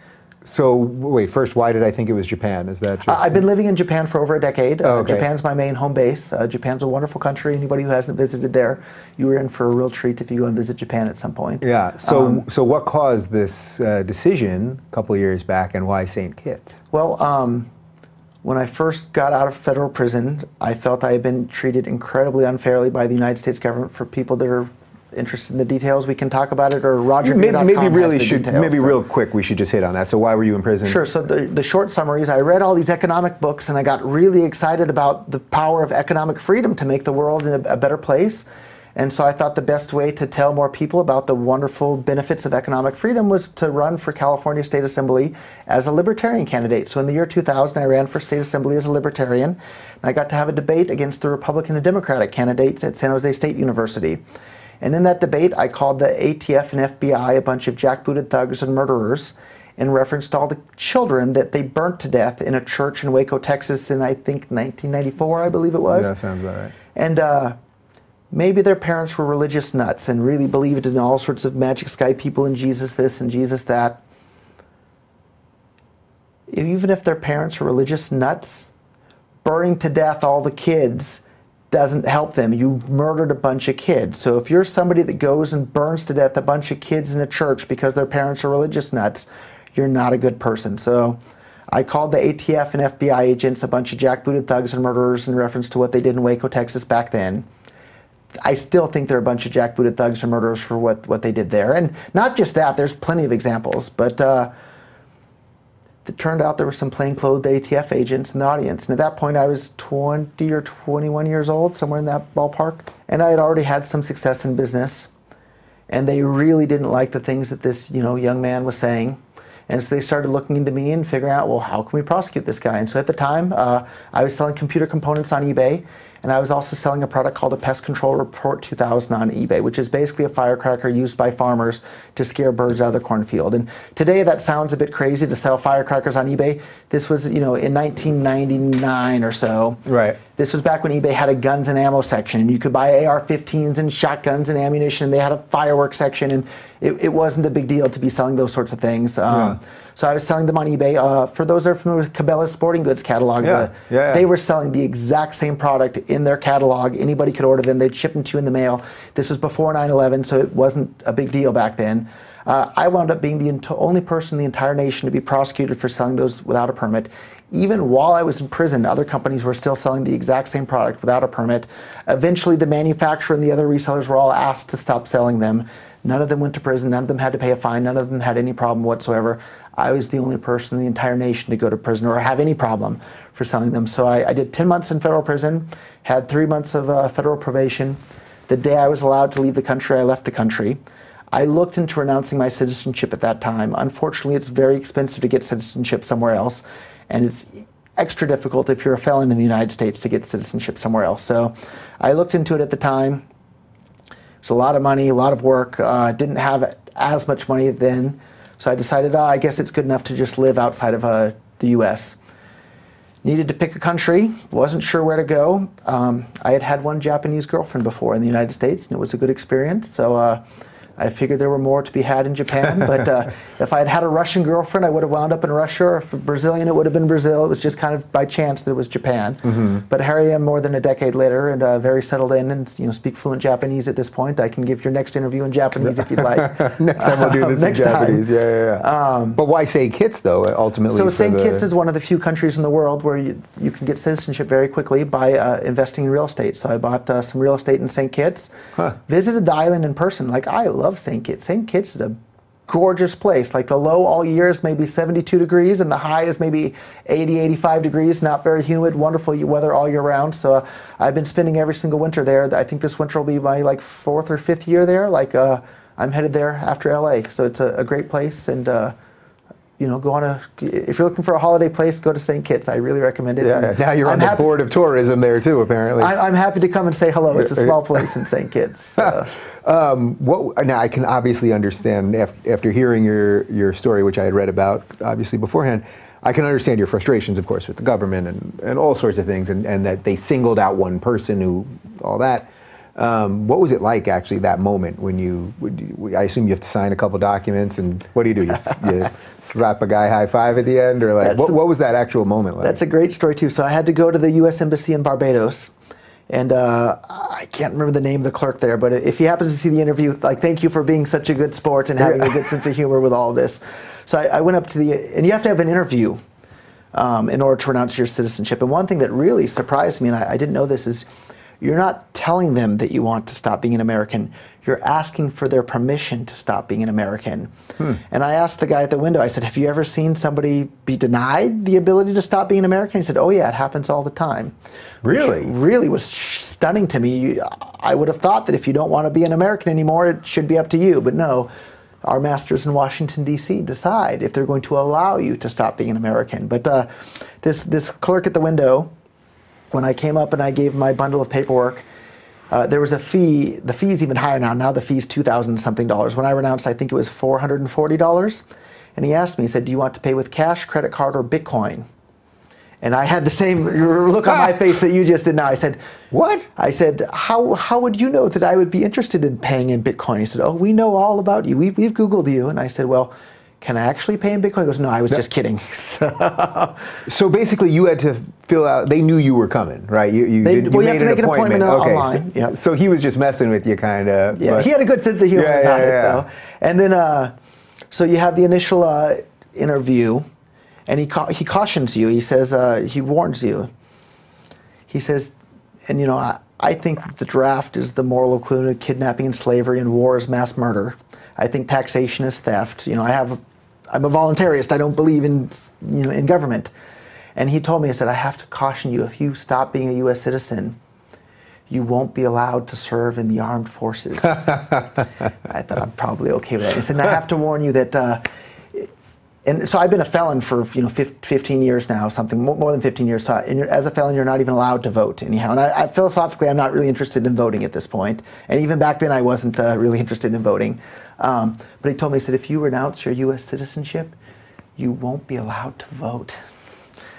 So wait, first, why did I think it was Japan? Is that just... I've been living in Japan for over a decade. Okay. Japan's my main home base. Japan's a wonderful country. Anybody who hasn't visited there, you were in for a real treat if you go and visit Japan at some point. Yeah, so what caused this decision a couple of years back, and why St. Kitts? Well, when I first got out of federal prison, I felt I had been treated incredibly unfairly by the United States government. For people that are interested in the details, we can talk about it, or RogerVere.com Maybe real quick, we should just hit on that. So why were you in prison? Sure. So the short summary is I read all these economic books and I got really excited about the power of economic freedom to make the world a better place. And so I thought the best way to tell more people about the wonderful benefits of economic freedom was to run for California State Assembly as a libertarian candidate. So in the year 2000, I ran for State Assembly as a libertarian. And I got to have a debate against the Republican and Democratic candidates at San Jose State University. And in that debate, I called the ATF and FBI a bunch of jackbooted thugs and murderers in reference to all the children that they burnt to death in a church in Waco, Texas in, I think, 1994, I believe it was. Yeah, that sounds about right. And maybe their parents were religious nuts and really believed in all sorts of magic sky people and Jesus this and Jesus that. Even if their parents are religious nuts, burning to death all the kids doesn't help them. You murdered a bunch of kids. So if you're somebody that goes and burns to death a bunch of kids in a church because their parents are religious nuts, you're not a good person. So I called the ATF and FBI agents a bunch of jackbooted thugs and murderers in reference to what they did in Waco, Texas back then. I still think they're a bunch of jackbooted thugs and murderers for what they did there. And not just that, there's plenty of examples, but it turned out there were some plainclothes ATF agents in the audience. And at that point, I was 20 or 21 years old, somewhere in that ballpark. And I had already had some success in business. And they really didn't like the things that this young man was saying. And so they started looking into me and figuring out, well, how can we prosecute this guy? And so at the time, I was selling computer components on eBay. And I was also selling a product called a Pest Control Report 2000 on eBay, which is basically a firecracker used by farmers to scare birds out of the cornfield. And today that sounds a bit crazy to sell firecrackers on eBay. This was, in 1999 or so. Right. This was back when eBay had a guns and ammo section, and you could buy AR-15s and shotguns and ammunition. And they had a fireworks section, and it wasn't a big deal to be selling those sorts of things. So I was selling them on eBay. For those that are familiar with Cabela's Sporting Goods catalog, they were selling the exact same product in their catalog. Anybody could order them. They'd ship them to you in the mail. This was before 9/11, so it wasn't a big deal back then. I wound up being the only person in the entire nation to be prosecuted for selling those without a permit. Even while I was in prison, other companies were still selling the exact same product without a permit. Eventually, the manufacturer and the other resellers were all asked to stop selling them. None of them went to prison. None of them had to pay a fine. None of them had any problem whatsoever. I was the only person in the entire nation to go to prison or have any problem for selling them. So I did 10 months in federal prison, had 3 months of federal probation. The day I was allowed to leave the country, I left the country. I looked into renouncing my citizenship at that time. Unfortunately, it's very expensive to get citizenship somewhere else, and it's extra difficult if you're a felon in the United States to get citizenship somewhere else. So I looked into it at the time. It's a lot of money, a lot of work. Didn't have as much money then. So I decided, I guess it's good enough to just live outside of the U.S. Needed to pick a country, wasn't sure where to go. I had had one Japanese girlfriend before in the United States, and it was a good experience. So I figured there were more to be had in Japan, but if I had had a Russian girlfriend, I would have wound up in Russia, or if a Brazilian, it would have been Brazil. It was just kind of by chance that it was Japan. But here I am more than a decade later, and very settled in, and speak fluent Japanese at this point. I can give your next interview in Japanese if you'd like. Next time we'll do this in Japanese. But why St. Kitts, though, ultimately? So St. Kitts is one of the few countries in the world where you can get citizenship very quickly by investing in real estate. So I bought some real estate in St. Kitts, visited the island in person. Like, I love St. Kitts. St. Kitts is a gorgeous place. Like, the low all year is maybe 72 degrees, and the high is maybe 80, 85 degrees. Not very humid, wonderful weather all year round. So I've been spending every single winter there. I think this winter will be my 4th or 5th year there. I'm headed there after LA. So it's a great place, and go on if you're looking for a holiday place, go to St. Kitts. I really recommend it. Yeah, now you're on the board of tourism there too, apparently. I'm happy to come and say hello. It's a small place in St. Kitts. So. Now I can obviously understand after hearing your story, which I had read about obviously beforehand. I can understand your frustrations, of course, with the government and all sorts of things, and that they singled out one person who all that. What was it like, actually, that moment when I assume you have to sign a couple documents, and what do? You slap a guy high five at the end, or what was that actual moment like? That's a great story, too. So I had to go to the U.S. Embassy in Barbados, and I can't remember the name of the clerk there, but if he happens to see the interview, thank you for being such a good sport and having a good sense of humor with all this. So I went up to and you have to have an interview in order to renounce your citizenship. And one thing that really surprised me, and I didn't know this, is you're not telling them that you want to stop being an American. You're asking for their permission to stop being an American. And I asked the guy at the window, I said, have you ever seen somebody be denied the ability to stop being an American? He said, oh yeah, it happens all the time. Really? Which really was stunning to me. I would have thought that if you don't want to be an American anymore, it should be up to you. But no, our masters in Washington, D.C. decide if they're going to allow you to stop being an American. But this clerk at the window, when I came up and I gave my bundle of paperwork, there was a fee. The fee is even higher now. Now the fee is $2,000 something. When I renounced, I think it was $440. And he asked me, he said, do you want to pay with cash, credit card, or Bitcoin? And I had the same look on my face that you just did now. I said, what? I said, how would you know that I would be interested in paying in Bitcoin? He said, oh, we know all about you. We've Googled you. And I said, well, can I actually pay in Bitcoin? He goes, no, I was just kidding. So basically you had to fill out, they knew you were coming, right? You have to make an appointment online. Okay, so he was just messing with you, kind of. Yeah, he had a good sense of humor about it, though. And then, so you have the initial interview, and he cautions you. He says, he warns you. He says, and I think that the draft is the moral equivalent of kidnapping and slavery, and war is mass murder. I think taxation is theft. I'm a voluntarist. I don't believe in in government. And he told me, he said, I have to caution you, if you stop being a U.S. citizen, you won't be allowed to serve in the armed forces. I thought I'm probably okay with that. He said, and I have to warn you that. And so I've been a felon for 15 years now, something more than 15 years. So as a felon, you're not even allowed to vote anyhow. And I philosophically, I'm not really interested in voting at this point. And even back then, I wasn't really interested in voting. But he told me, he said, if you renounce your U.S. citizenship, you won't be allowed to vote.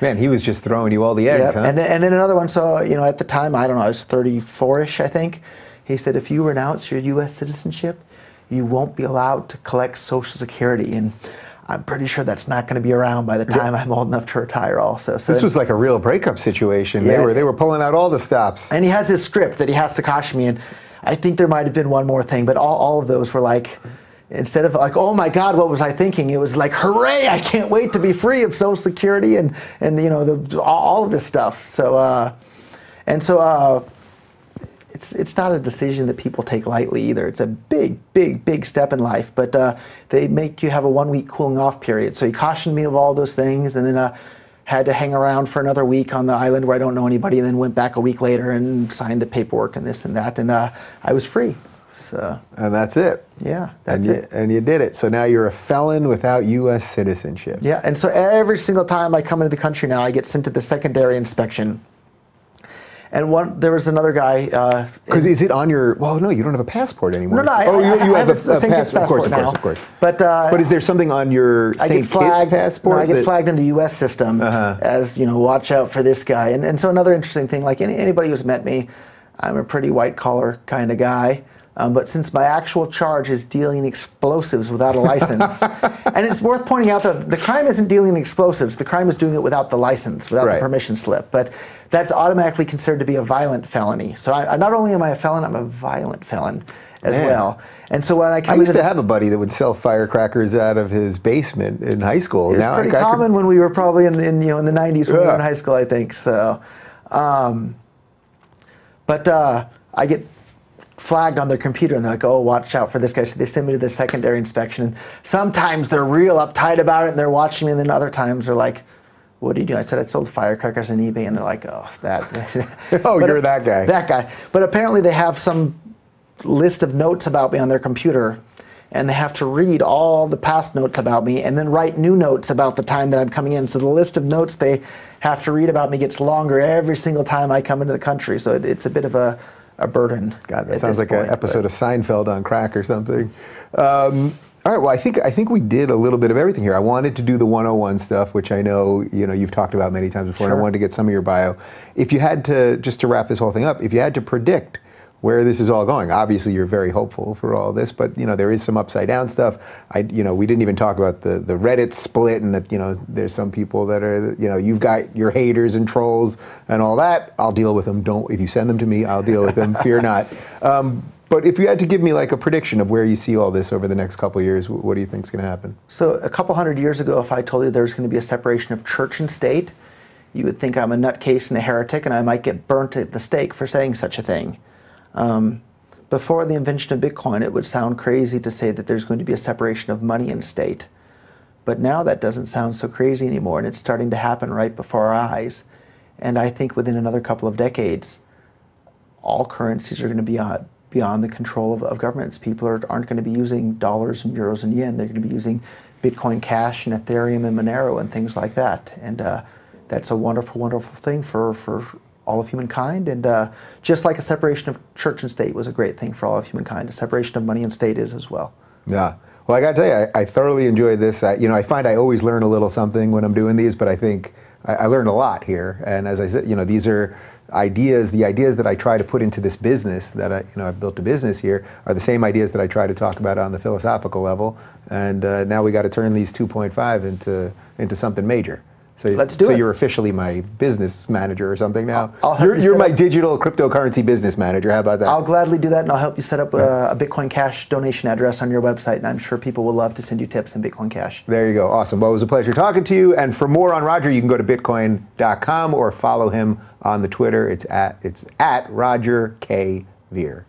Man, he was just throwing you all the eggs, Yep. huh? And then another one. So at the time, I don't know, I was 34-ish, I think. He said, if you renounce your U.S. citizenship, you won't be allowed to collect Social Security. And I'm pretty sure that's not going to be around by the time I'm old enough to retire also. So this was like a real breakup situation. Yeah. They were pulling out all the stops. And he has his script that he has to caution me, and I think there might have been one more thing, but all of those were like, instead of like, oh my God, what was I thinking? It was like, hooray, I can't wait to be free of Social Security and all of this stuff. So, It's not a decision that people take lightly either. It's a big, big, big step in life, but they make you have a 1-week cooling off period. So he cautioned me of all those things, and then had to hang around for another week on the island where I don't know anybody, and then went back a week later and signed the paperwork and this and that, and I was free. So, and that's it. Yeah, that's it. And you did it. So now you're a felon without U.S. citizenship. Yeah, and so every single time I come into the country now, I get sent to the secondary inspection. And there was another guy. Because is it on your? Well, no, you don't have a passport anymore. No, you have a St. Kitts passport now. Of course. But is there something on your St. Kitts passport? No, I get flagged in the U.S. system as watch out for this guy. And so another interesting thing, like anybody who's met me, I'm a pretty white collar kind of guy. But since my actual charge is dealing explosives without a license, and it's worth pointing out that the crime isn't dealing explosives, the crime is doing it without the license, without the permission slip. But that's automatically considered to be a violent felony. So I not only am I a felon, I'm a violent felon as well. And so when I used to have a buddy that would sell firecrackers out of his basement in high school. It was pretty common when we were probably in the 90s when we were in high school, I think. So, I get flagged on their computer, and they're like, oh, watch out for this guy. So they send me to the secondary inspection, and sometimes they're real uptight about it and they're watching me, and then other times they're like, what do you do? I said I sold firecrackers on eBay, and they're like, oh, that. Oh, you're that guy. That guy. But apparently they have some list of notes about me on their computer, and they have to read all the past notes about me and then write new notes about the time that I'm coming in. So the list of notes they have to read about me gets longer every single time I come into the country. So it's a bit of a burden. God, that sounds like an episode of Seinfeld on crack or something. All right, well, I think we did a little bit of everything here. I wanted to do the 101 stuff, which I know you've talked about many times before, and I wanted to get some of your bio. If you had to, just to wrap this whole thing up, if you had to predict where this is all going, obviously you're very hopeful for all this, but there is some upside down stuff. We didn't even talk about the Reddit split, and that there's some people that are you've got your haters and trolls and all that. I'll deal with them. If you send them to me, I'll deal with them. Fear not. But if you had to give me like a prediction of where you see all this over the next couple of years, what do you think is going to happen? So a couple hundred years ago, if I told you there was going to be a separation of church and state, you would think I'm a nutcase and a heretic, and I might get burnt at the stake for saying such a thing. Before the invention of Bitcoin, it would sound crazy to say that there's going to be a separation of money and state. But now that doesn't sound so crazy anymore, and it's starting to happen right before our eyes. And I think within another couple of decades, all currencies are going to be beyond the control of governments. People aren't going to be using dollars and euros and yen. They're going to be using Bitcoin Cash and Ethereum and Monero and things like that. And that's a wonderful, wonderful thing for all of humankind. And just like a separation of church and state was a great thing for all of humankind, a separation of money and state is as well. Yeah. Well, I got to tell you, I thoroughly enjoyed this. I find I always learn a little something when I'm doing these, but I think I learned a lot here. And as I said, these are ideas. The ideas that I try to put into this business, that I've built a business here, are the same ideas that I try to talk about on the philosophical level. And now we got to turn these 2.5 into something major. So, Let's do so it. you're officially my business manager or something now. I'll help you you're set my up- digital cryptocurrency business manager. How about that? I'll gladly do that, and I'll help you set up a Bitcoin Cash donation address on your website, and I'm sure people will love to send you tips in Bitcoin Cash. There you go. Awesome. Well, it was a pleasure talking to you. And for more on Roger, you can go to bitcoin.com or follow him on the Twitter. It's at Roger K. Ver.